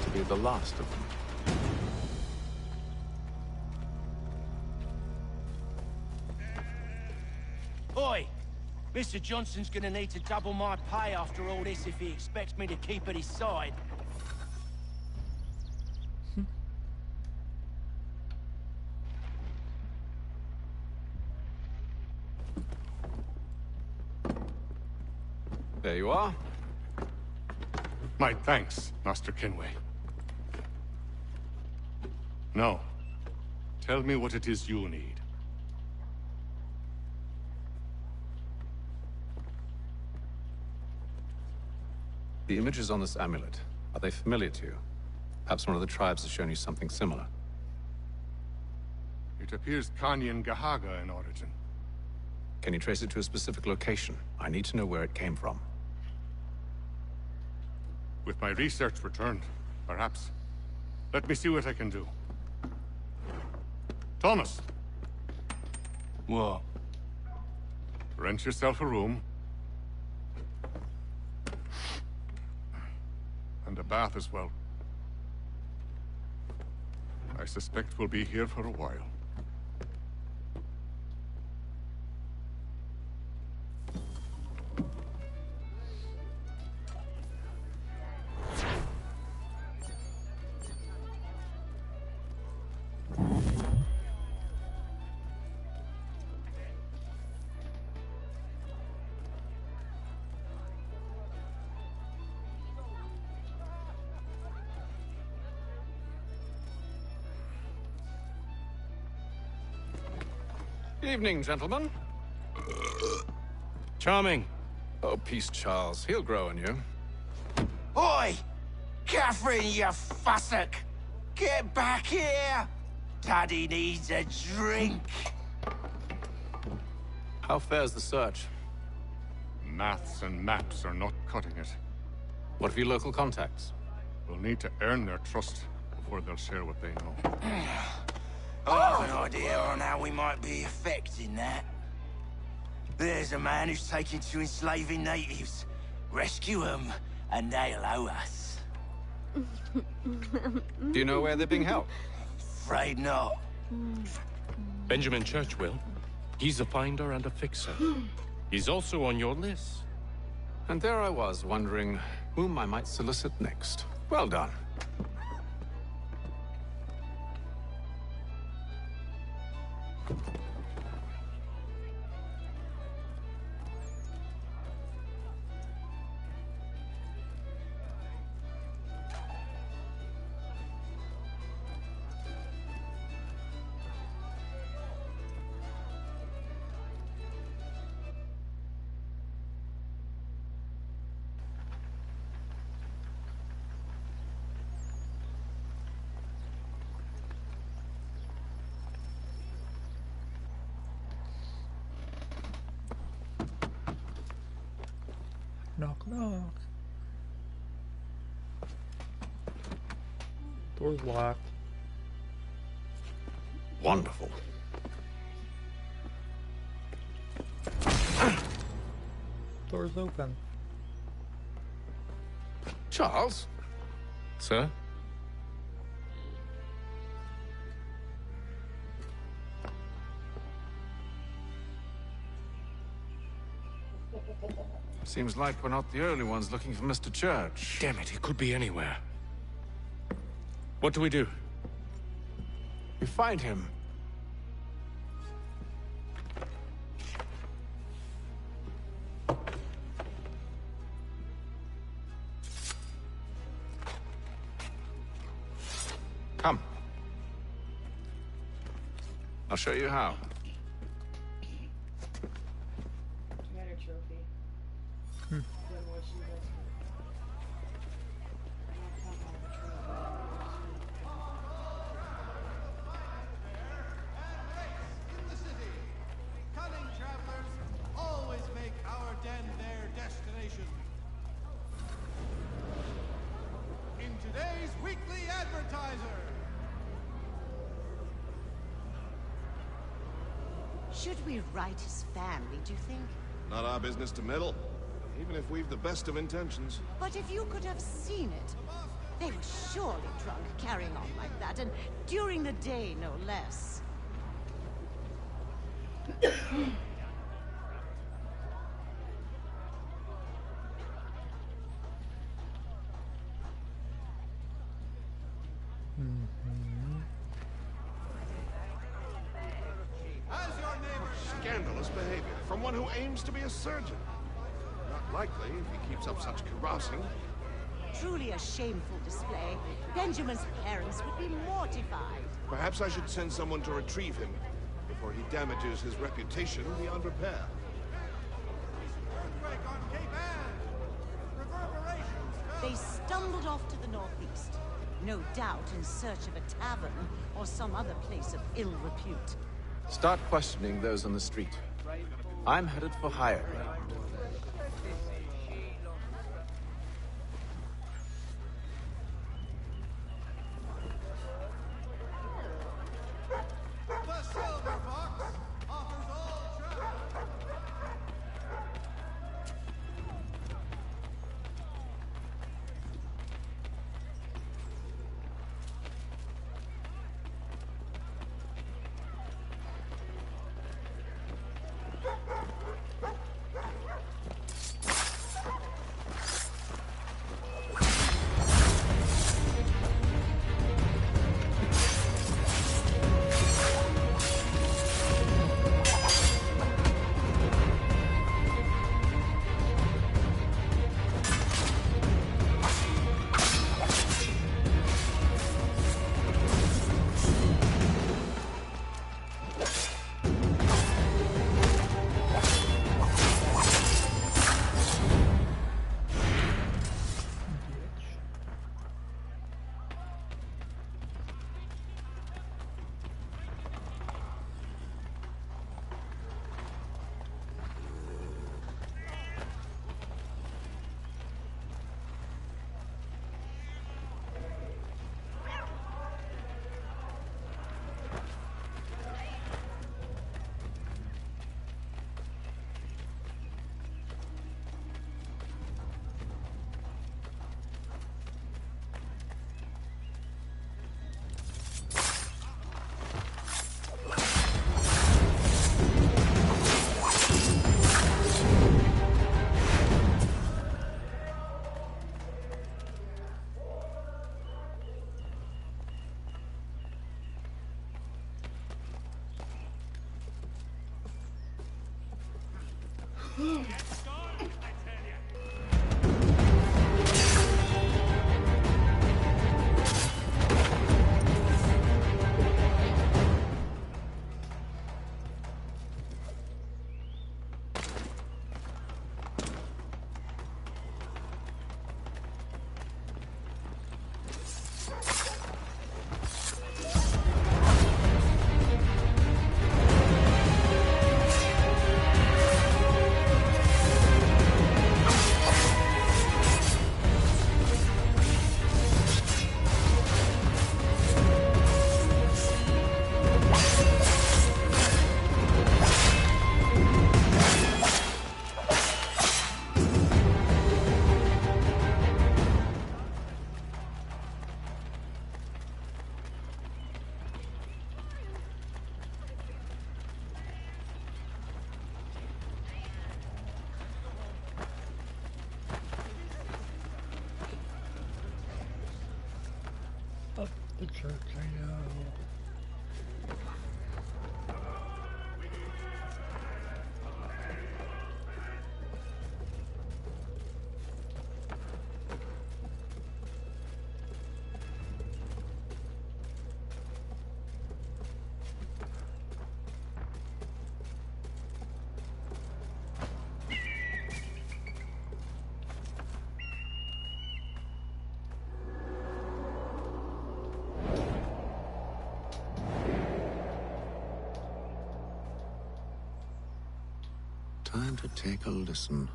to be the last of them. Oi! Mr. Johnson's gonna need to double my pay after all this if he expects me to keep at his side. There you are. My thanks, Master Kenway. Now, tell me what it is you need. The images on this amulet, are they familiar to you? Perhaps one of the tribes has shown you something similar. It appears Kanyan Gahaga in origin. Can you trace it to a specific location? I need to know where it came from. With my research returned, perhaps. Let me see what I can do. Thomas! What? Rent yourself a room. And a bath as well. I suspect we'll be here for a while. Evening, gentlemen. Charming. Oh, peace, Charles. He'll grow on you. Oi! Catherine, you fussock! Get back here! Daddy needs a drink! How fares the search? Maths and maps are not cutting it. What of your local contacts? We'll need to earn their trust before they'll share what they know. I have an idea on how we might be affecting that. There's a man who's taken to enslaving natives. Rescue them, and they'll owe us. Do you know where they're being held? Afraid not. Benjamin Church will. He's a finder and a fixer. He's also on your list. And there I was, wondering whom I might solicit next. Well done. Knock, knock. Door's locked. Wonderful. Door's open. Charles? Sir? Seems like we're not the only ones looking for Mr. Church. Damn it, he could be anywhere. What do we do? We find him. Come. I'll show you how. Got her trophy. Hmm. Then what she does. Cunning travelers always make our den their destination. In today's weekly advertiser. Should we write his family, do you think? Not our business to meddle, even if we've the best of intentions. But if you could have seen it. They were surely drunk, carrying on like that, and during the day, no less. Scandalous behavior from one who aims to be a surgeon. Not likely if he keeps up such carousing. Truly a shameful display. Benjamin's parents would be mortified. Perhaps I should send someone to retrieve him before he damages his reputation beyond repair. They stumbled off to the northeast. No doubt in search of a tavern or some other place of ill repute. Start questioning those on the street. I'm headed for higher ground. The Silver Fox offers all travel. Up the church, I know. Time to take a listen.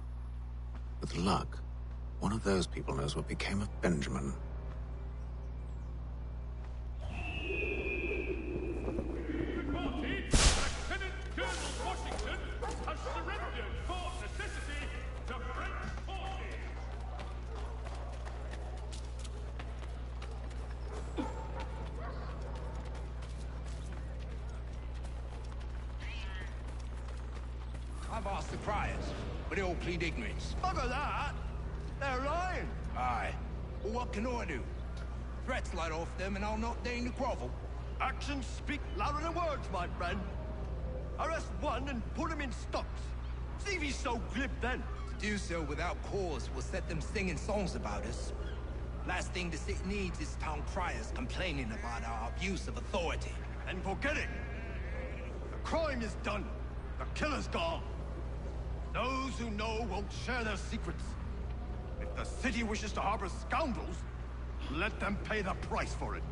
With luck, one of those people knows what became of Benjamin. Lieutenant Colonel Washington has surrendered Fort Necessity to French forces. I've asked the criers, but they all plead ignorance. Bugger that! They're lying! Aye. Well, what can I do? Threats light off them and I'll not deign to grovel. Actions speak louder than words, my friend. Arrest one and put him in stocks. See if he's so glib then. To do so without cause will set them singing songs about us. Last thing the city needs is town criers complaining about our abuse of authority. And forget it. The crime is done. The killer's gone. Those who know won't share their secrets. If the city wishes to harbor scoundrels, let them pay the price for it.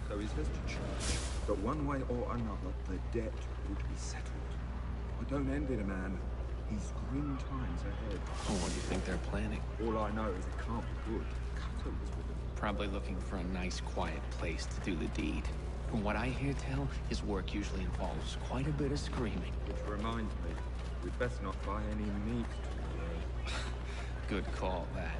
So he says to church that one way or another the debt would be settled. I don't envy the man. He's grim times ahead. Oh, what do you think they're planning? All I know is it can't be good. Cato was with him. Probably looking for a nice, quiet place to do the deed. From what I hear tell, his work usually involves quite a bit of screaming. Which reminds me, we'd best not buy any meat to Good call, that.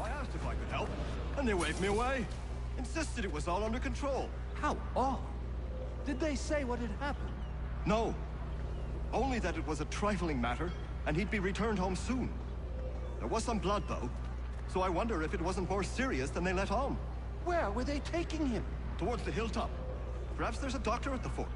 I asked if I could help, and they waved me away. Insisted it was all under control. How odd. Did they say what had happened? No. Only that it was a trifling matter, and he'd be returned home soon. There was some blood, though, so I wonder if it wasn't more serious than they let on. Where were they taking him? Towards the hilltop. Perhaps there's a doctor at the fort.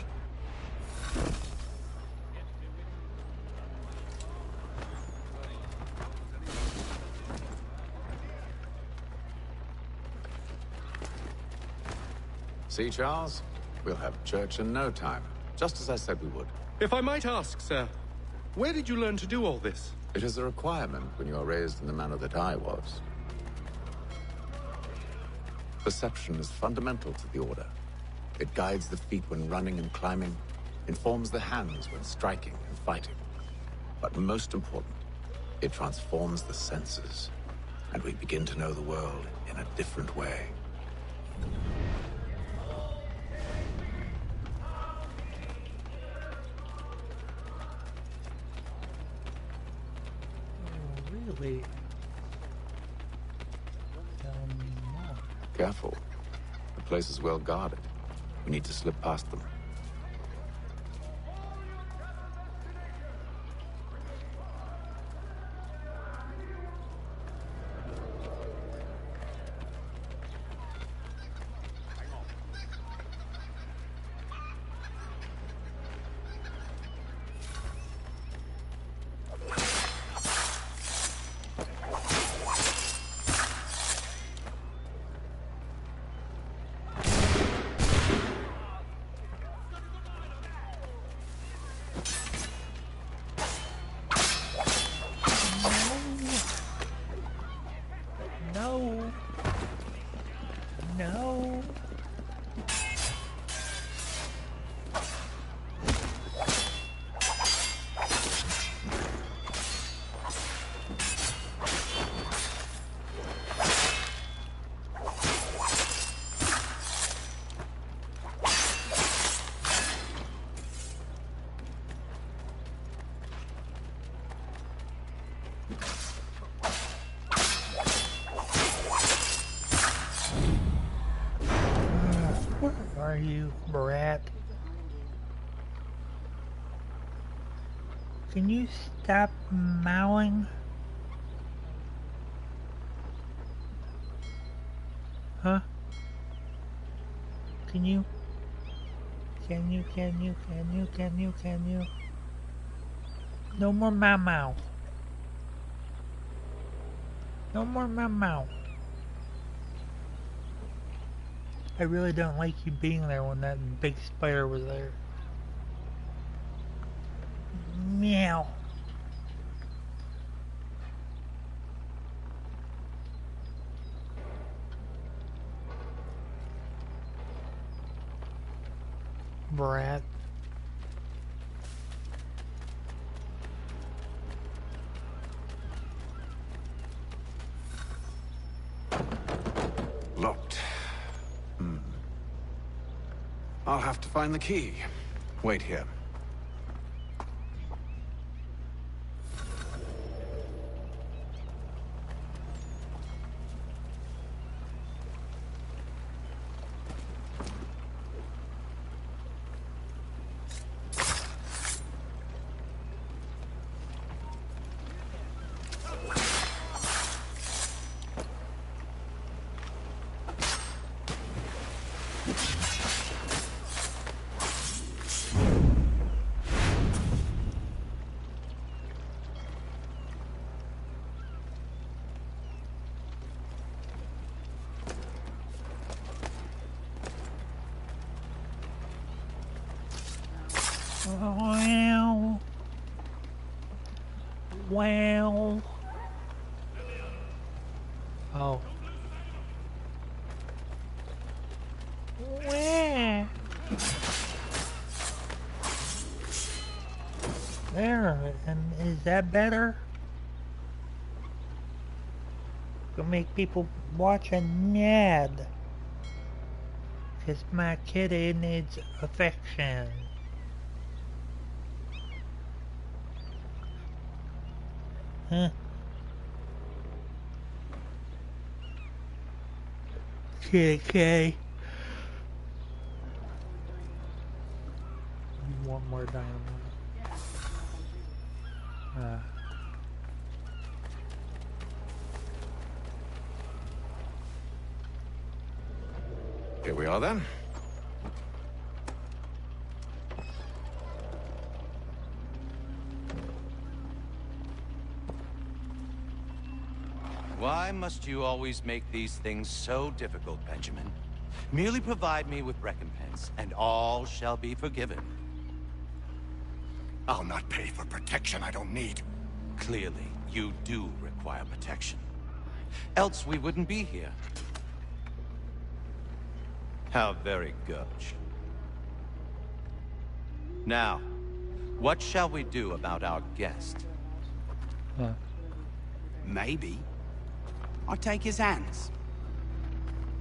See, Charles? We'll have church in no time, just as I said we would. If I might ask, sir, where did you learn to do all this? It is a requirement when you are raised in the manner that I was. Perception is fundamental to the Order. It guides the feet when running and climbing, informs the hands when striking and fighting. But most important, it transforms the senses, and we begin to know the world in a different way. Really? Tell me more. Careful. The place is well guarded. We need to slip past them. No. No. Where are you, brat? Can you stop mowing? Huh? Can you? Can you? No more mow. No more mow. I really don't like you being there when that big spider was there. Meow. Brat. Locked. I'll have to find the key. Wait here. Wow. Wow. Oh. Where? There. And is that better? Gonna make people watch an ad. Cause my kitty needs affection. Huh? Okay. One more dynamite. Here we are then. Why must you always make these things so difficult, Benjamin? Merely provide me with recompense, and all shall be forgiven. I'll not pay for protection I don't need. Clearly, you do require protection. Else we wouldn't be here. How very gauche. Now, what shall we do about our guest? Maybe I take his hands,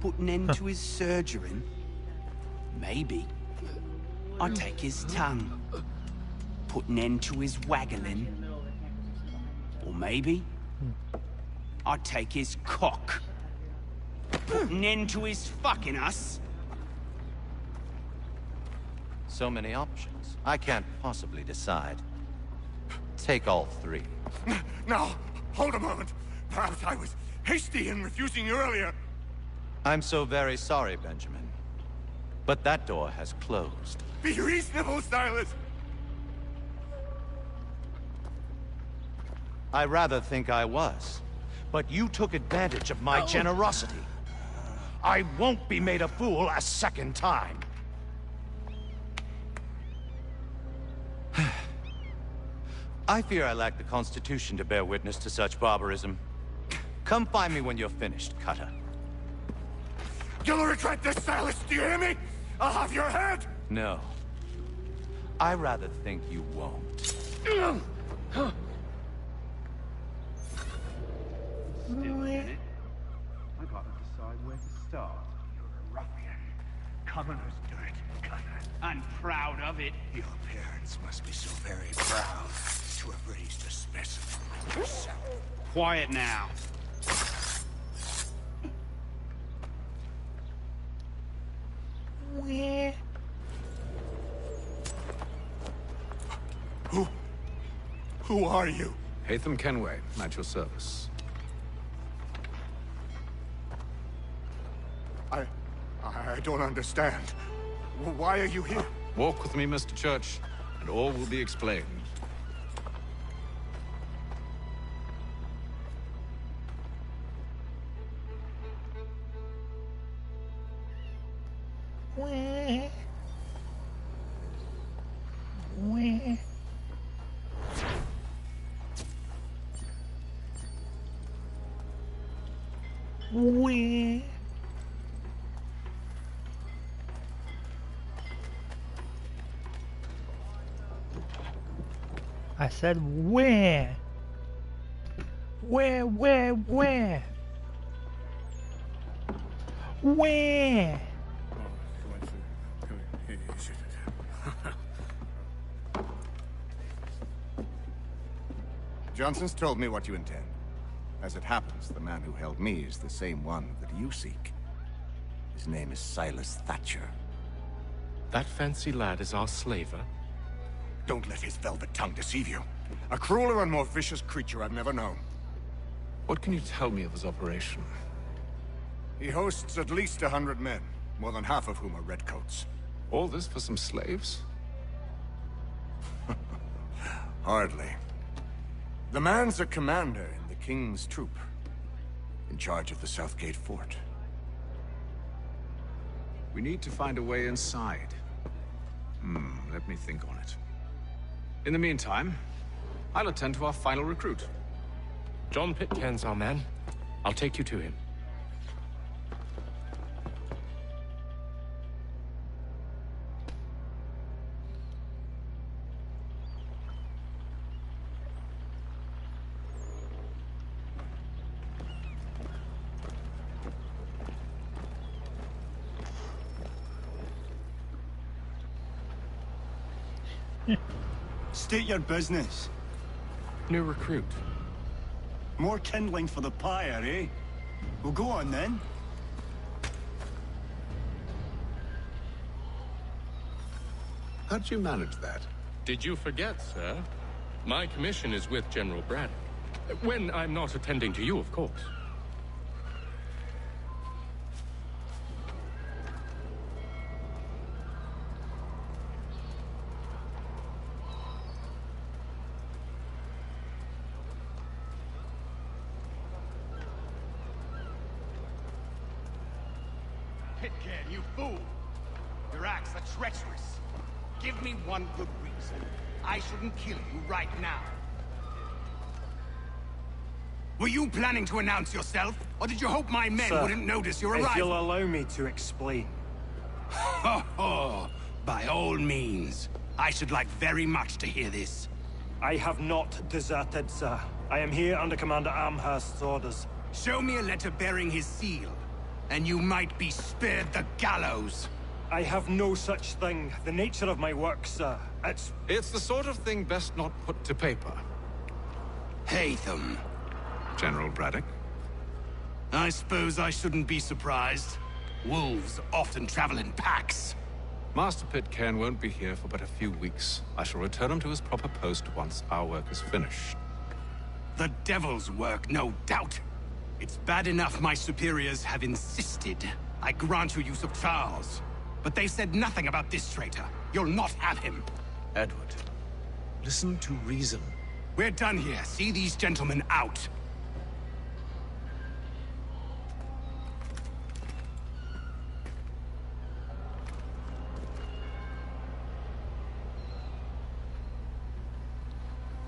put an end to his surgering. Maybe I take his tongue, put an end to his waggling. Or maybe I take his cock, put an end to his fucking us. So many options. I can't possibly decide. Take all three. Now, hold a moment. Perhaps I was hasty in refusing you earlier. I'm so very sorry, Benjamin. But that door has closed. Be reasonable, Silas. I rather think I was. But you took advantage of my generosity. I won't be made a fool a second time. I fear I lack the constitution to bear witness to such barbarism. Come find me when you're finished, Cutter. You'll regret this, Silas, do you hear me? I'll have your head! No. I rather think you won't. Still a minute. I gotta decide where to start. You're a ruffian. Commoners do it, Cutter. I'm proud of it. Your parents must be so very proud to have raised a specimen like yourself. Quiet now. Where? Who? Who are you? Haytham Kenway, at your service. I don't understand. Why are you here? Walk with me, Mr. Church, and all will be explained. Wah. Wah. Wah. I said where? Where? Where? Johnson's told me what you intend. As it happens, the man who held me is the same one that you seek. His name is Silas Thatcher. That fancy lad is our slaver? Don't let his velvet tongue deceive you. A crueler and more vicious creature I've never known. What can you tell me of his operation? He hosts at least 100 men, more than half of whom are redcoats. All this for some slaves? Hardly. The man's a commander in the King's troop, in charge of the Southgate Fort. We need to find a way inside. Let me think on it. In the meantime, I'll attend to our final recruit. John Pitcairn's our man. I'll take you to him. State your business. New recruit. More kindling for the pyre, eh? Well, go on then. How'd you manage that? Did you forget, sir? My commission is with General Braddock. When I'm not attending to you, of course. Pitcairn, you fool! Your acts are treacherous. Give me one good reason. I shouldn't kill you right now. Were you planning to announce yourself, or did you hope my men Sir, wouldn't notice your arrival? if you'll allow me to explain. Ho ho! By all means. I should like very much to hear this. I have not deserted, sir. I am here under Commander Amherst's orders. Show me a letter bearing his seal, and you might be spared the gallows. I have no such thing. The nature of my work, sir, It's the sort of thing best not put to paper. Haytham. General Braddock? I suppose I shouldn't be surprised. Wolves often travel in packs. Master Pitcairn won't be here for but a few weeks. I shall return him to his proper post once our work is finished. The devil's work, no doubt. It's bad enough my superiors have insisted I grant you use of Charles. But they've said nothing about this traitor. You'll not have him. Edward, listen to reason. We're done here. See these gentlemen out.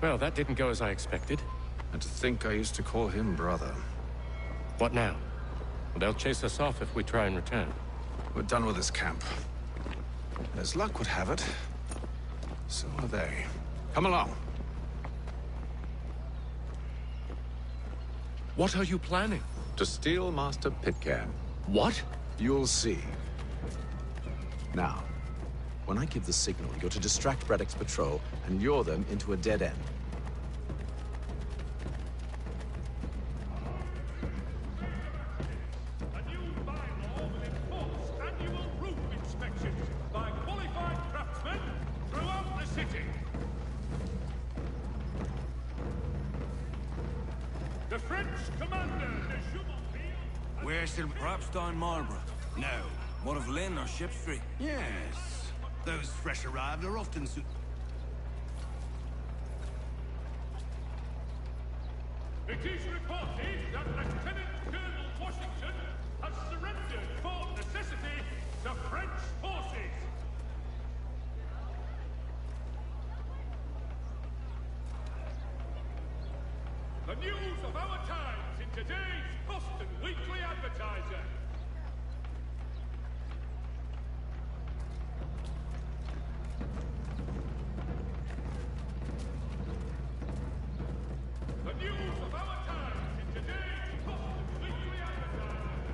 Well, that didn't go as I expected. And to think I used to call him brother. What now? Well, they'll chase us off if we try and return. We're done with this camp. As luck would have it, so are they. Come along. What are you planning? To steal Master Pitcairn. What? You'll see. Now, when I give the signal, you're to distract Braddock's patrol and lure them into a dead end. By qualified craftsmen throughout the city. The French commander, de Jumonville... Where shall... Perhaps down Marlborough? No. What of Lynn or Ship Street? Yes. Those fresh arrived are often It is reported that Lieutenant Colonel Washington has surrendered for necessity to French forces. The news of our times in today's Boston Weekly Advertiser. The news of our times in today's Boston Weekly Advertiser.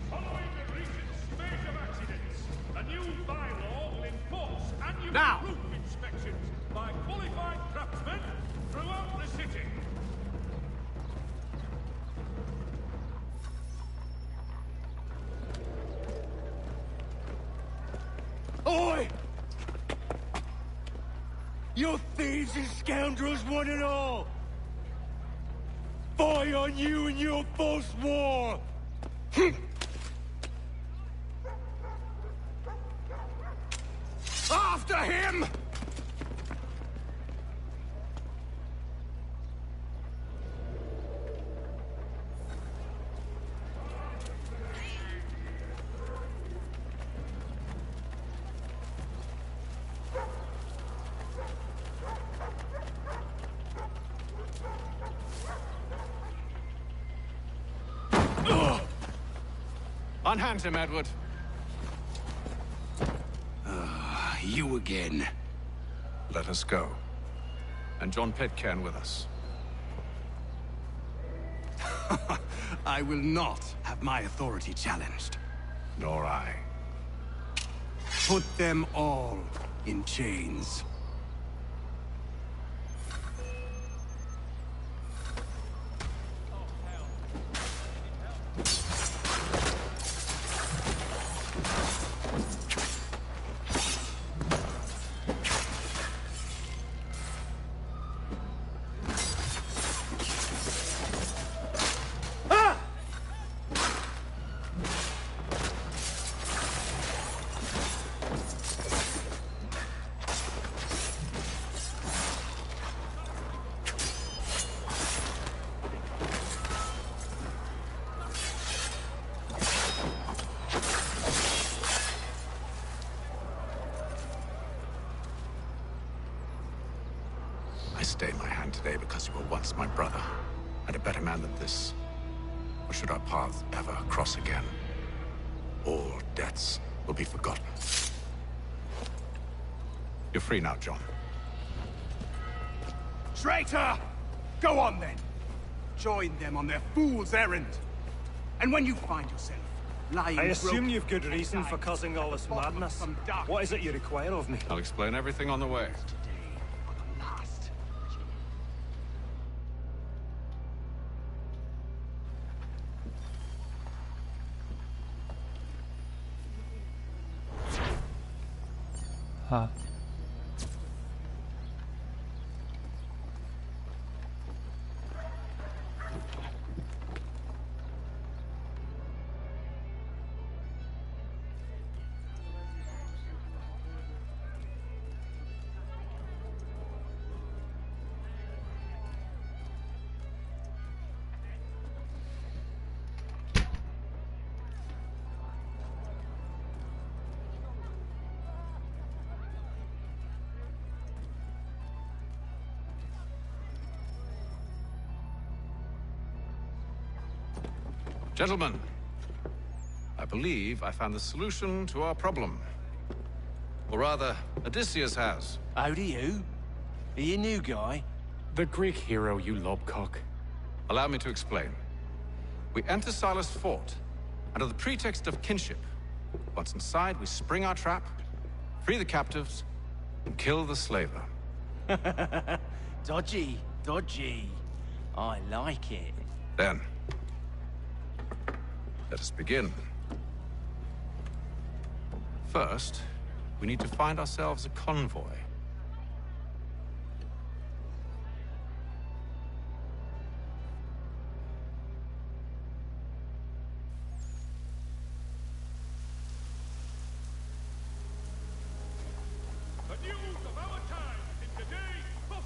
Following the recent spate of accidents, a new bylaw will enforce annual roof inspections by qualified craftsmen throughout the city. Oi! You thieves and scoundrels, one and all! Fie on you and your false war! After him! Unhand him, Edward. You again. Let us go. And John Pitcairn with us. I will not have my authority challenged. Nor I. Put them all in chains. I stayed my hand today because you were once my brother, and a better man than this. Or should our paths ever cross again, all debts will be forgotten. You're free now, John. Traitor! Go on then. Join them on their fool's errand. And when you find yourself lying I assume broken you've good reason for causing all this madness. What is it you require of me? I'll explain everything on the way. Huh. Gentlemen, I believe I found the solution to our problem. Or rather, Odysseus has. How do you? Are you a new guy? The Greek hero, you lobcock. Allow me to explain. We enter Silas' fort under the pretext of kinship. Once inside, we spring our trap, free the captives, and kill the slaver. Dodgy, dodgy. I like it. Then, let us begin. First, we need to find ourselves a convoy. The news of our time in today's book.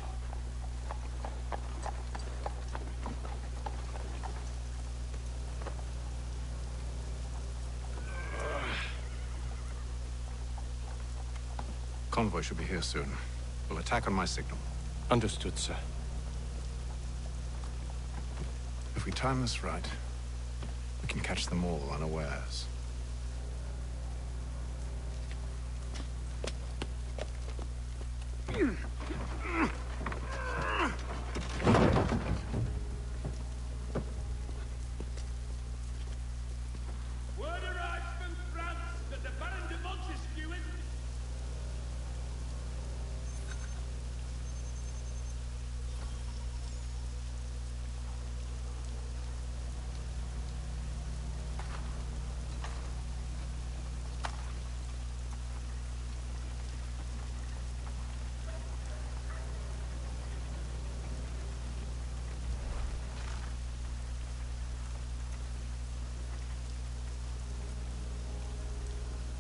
Convoy should be here soon. We'll attack on my signal. Understood, sir. If we time this right, we can catch them all unawares. Word arrives from France that the Baron de Montesquieu is...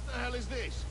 What the hell is this?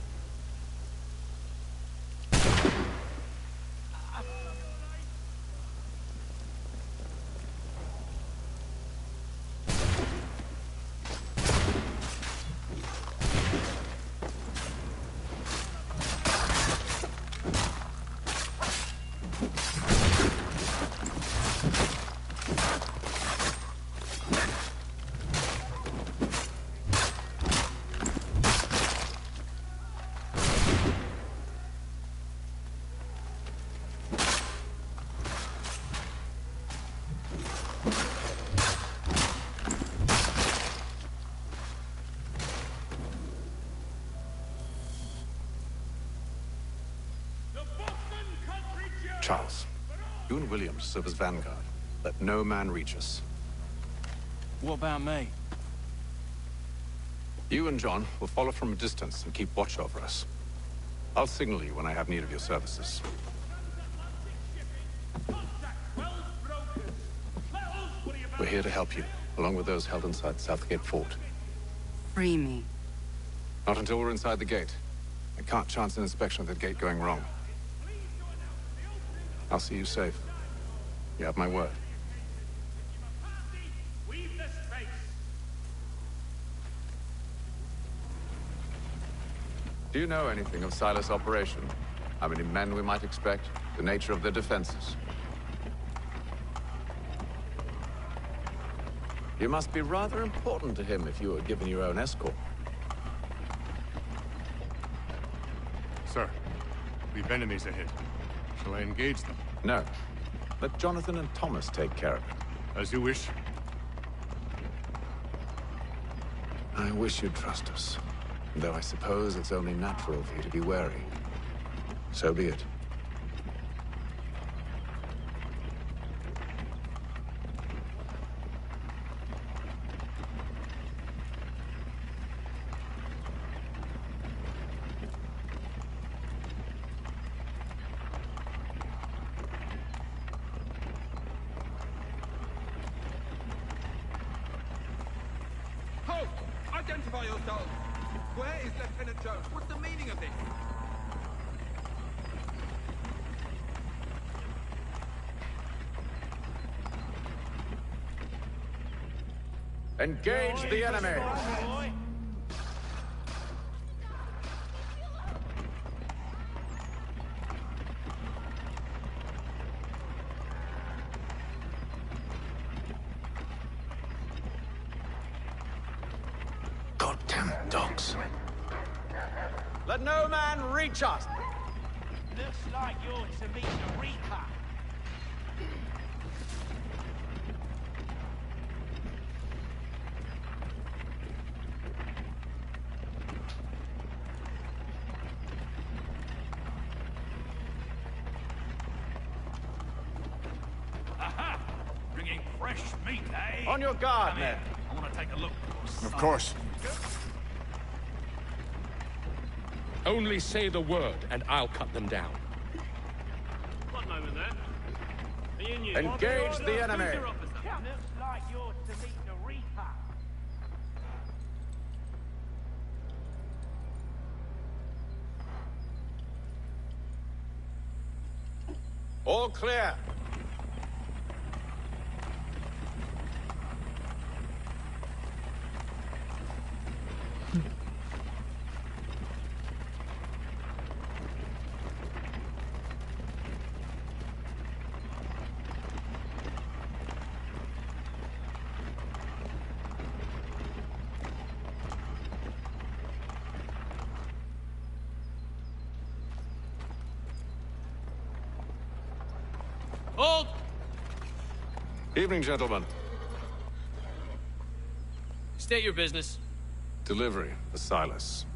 Charles, you and William serve as vanguard. Let no man reach us. What about me? You and John will follow from a distance and keep watch over us. I'll signal you when I have need of your services. We're here to help you, along with those held inside Southgate Fort. Free me. Not until we're inside the gate. I can't chance an inspection of the gate going wrong. I'll see you safe. You have my word. Do you know anything of Silas' operation? How many men we might expect? The nature of their defenses? You must be rather important to him if you were given your own escort. Sir, we've enemies ahead. Shall I engage them? No. Let Jonathan and Thomas take care of it. As you wish. I wish you'd trust us. Though I suppose it's only natural for you to be wary. So be it. Halt! Identify yourselves! Where is Lieutenant Jones? What's the meaning of this? Engage the enemy! Goddamn dogs. Let no man reach us! Looks like you're to meet the Reaper. Aha! Bringing fresh meat, eh? On your guard, Come men. here. I want to take a look. Of course. Only say the word, and I'll cut them down. One moment there. Engage the enemy. Looks like you're to meet the Reaper. All clear. Hold! Evening, gentlemen. State your business. Delivery for Silas.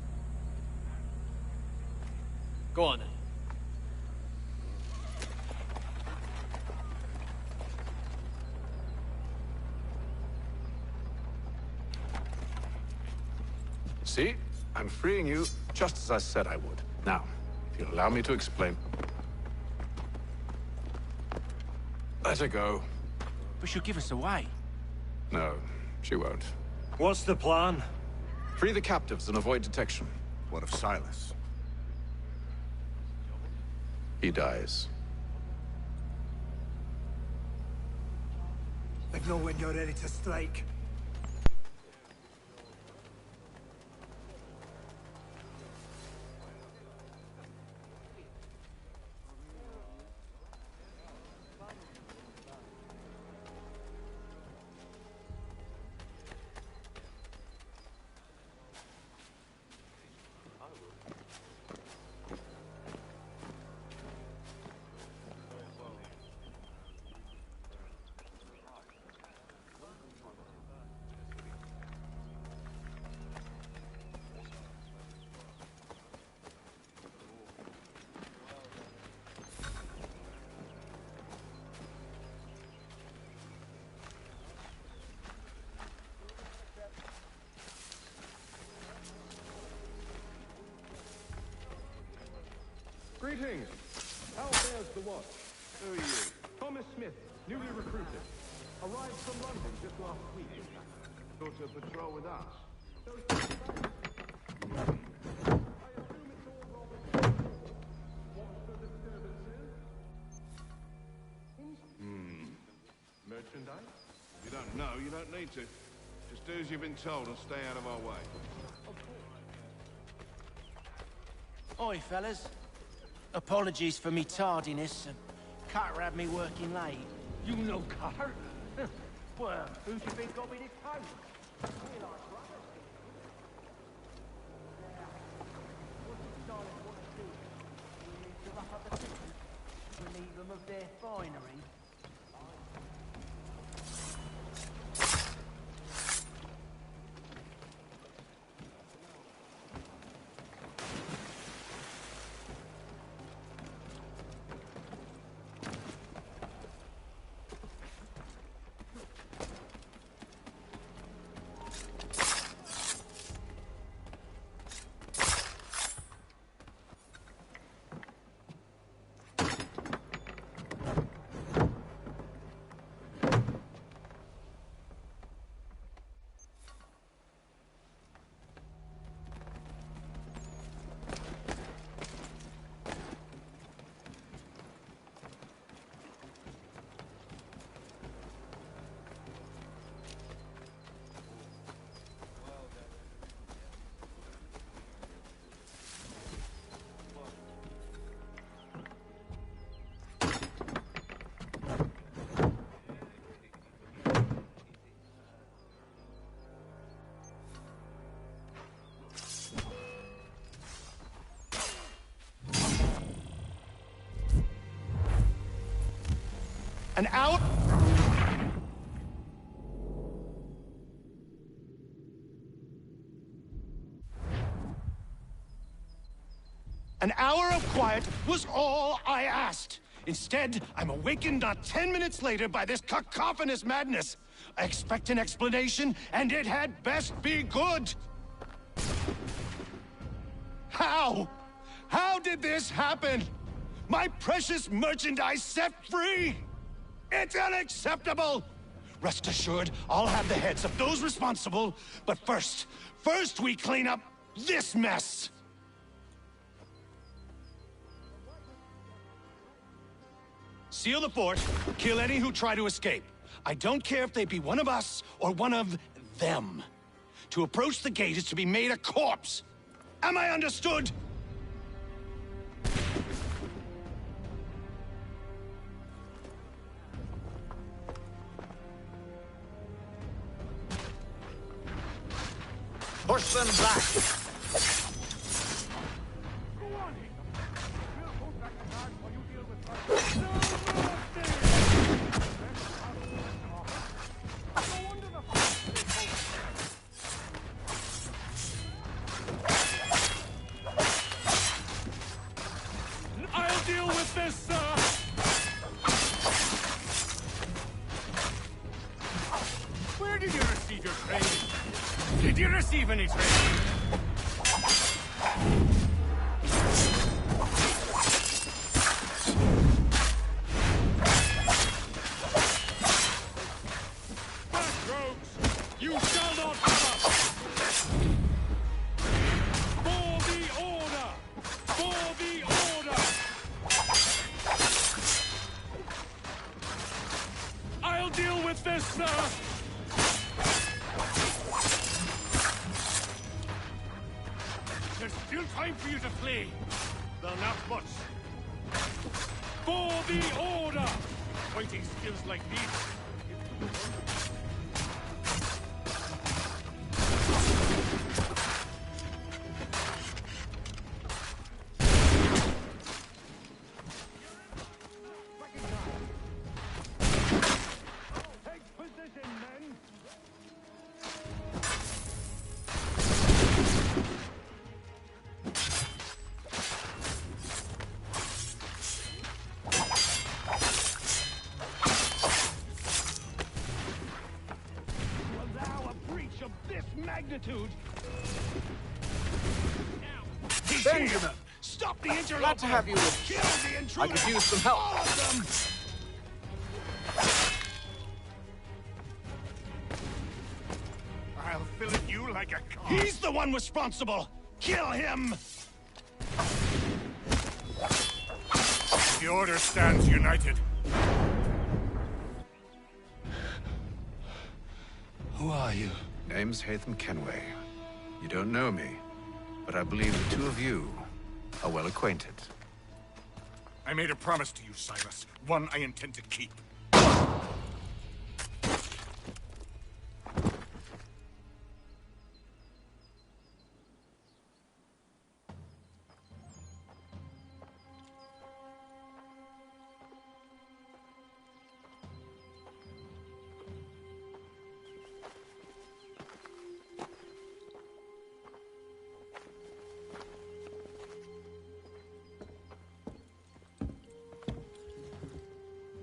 Go on then. See? I'm freeing you just as I said I would. Now, if you'll allow me to explain. Let her go. But she'll give us away. No, she won't. What's the plan? Free the captives and avoid detection. What of Silas? He dies. Let know when you're ready to strike. Greetings. How fares the watch? Who are you? Thomas Smith, newly recruited. Arrived from London just last week. Thought to patrol with us. Merchandise? You don't know, you don't need to. Just do as you've been told and stay out of our way. Oi, fellas. Apologies for me tardiness. Carter had me working late. You know Carter? Well, who do you think got me this post? Relieve them of their finery. An hour... An hour of quiet was all I asked. Instead, I'm awakened not 10 minutes later by this cacophonous madness. I expect an explanation, and it had best be good. How? How did this happen? My precious merchandise set free? It's unacceptable! Rest assured, I'll have the heads of those responsible, but first we clean up this mess! Seal the fort, kill any who try to escape. I don't care if they be one of us or one of them. To approach the gate is to be made a corpse. Am I understood? Push them back! I'll deal with this, sir! Where did you receive your training? Did you receive any training? Back, rogues! You shall not have us! For the order! For the order! I'll deal with this, sir! There's still time for you to flee. Though not much. For the order! Fighting skills like these. Magnitude. Benjamin! Stop the interloper! Glad to have you with Kill the intruder! I could use some help. All of them! I'll fillet you like a cock. He's the one responsible! Kill him! The Order stands united. Who are you? Name's Hatham Kenway. You don't know me, but I believe the two of you are well acquainted. I made a promise to you, Silas. One I intend to keep.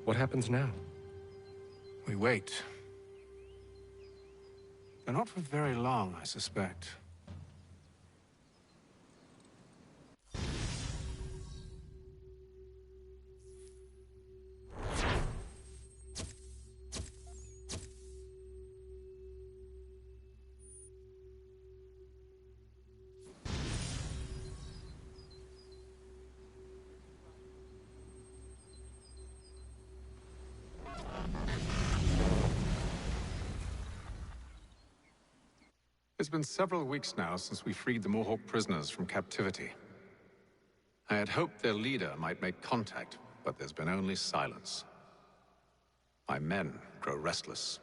What happens now? We wait. But not for very long, I suspect. It's been several weeks now since we freed the Mohawk prisoners from captivity. I had hoped their leader might make contact, but there's been only silence. My men grow restless.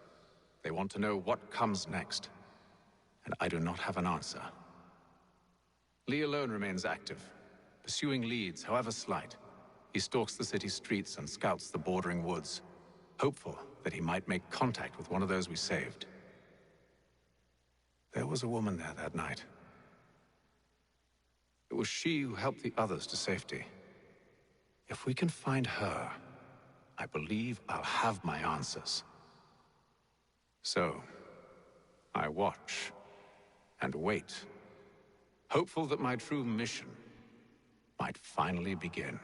They want to know what comes next, and I do not have an answer. Lee alone remains active, pursuing leads, however slight. He stalks the city streets and scouts the bordering woods. hopeful that he might make contact with one of those we saved. There was a woman there that night. It was she who helped the others to safety. If we can find her, I believe I'll have my answers. So, I watch and wait, hopeful that my true mission might finally begin.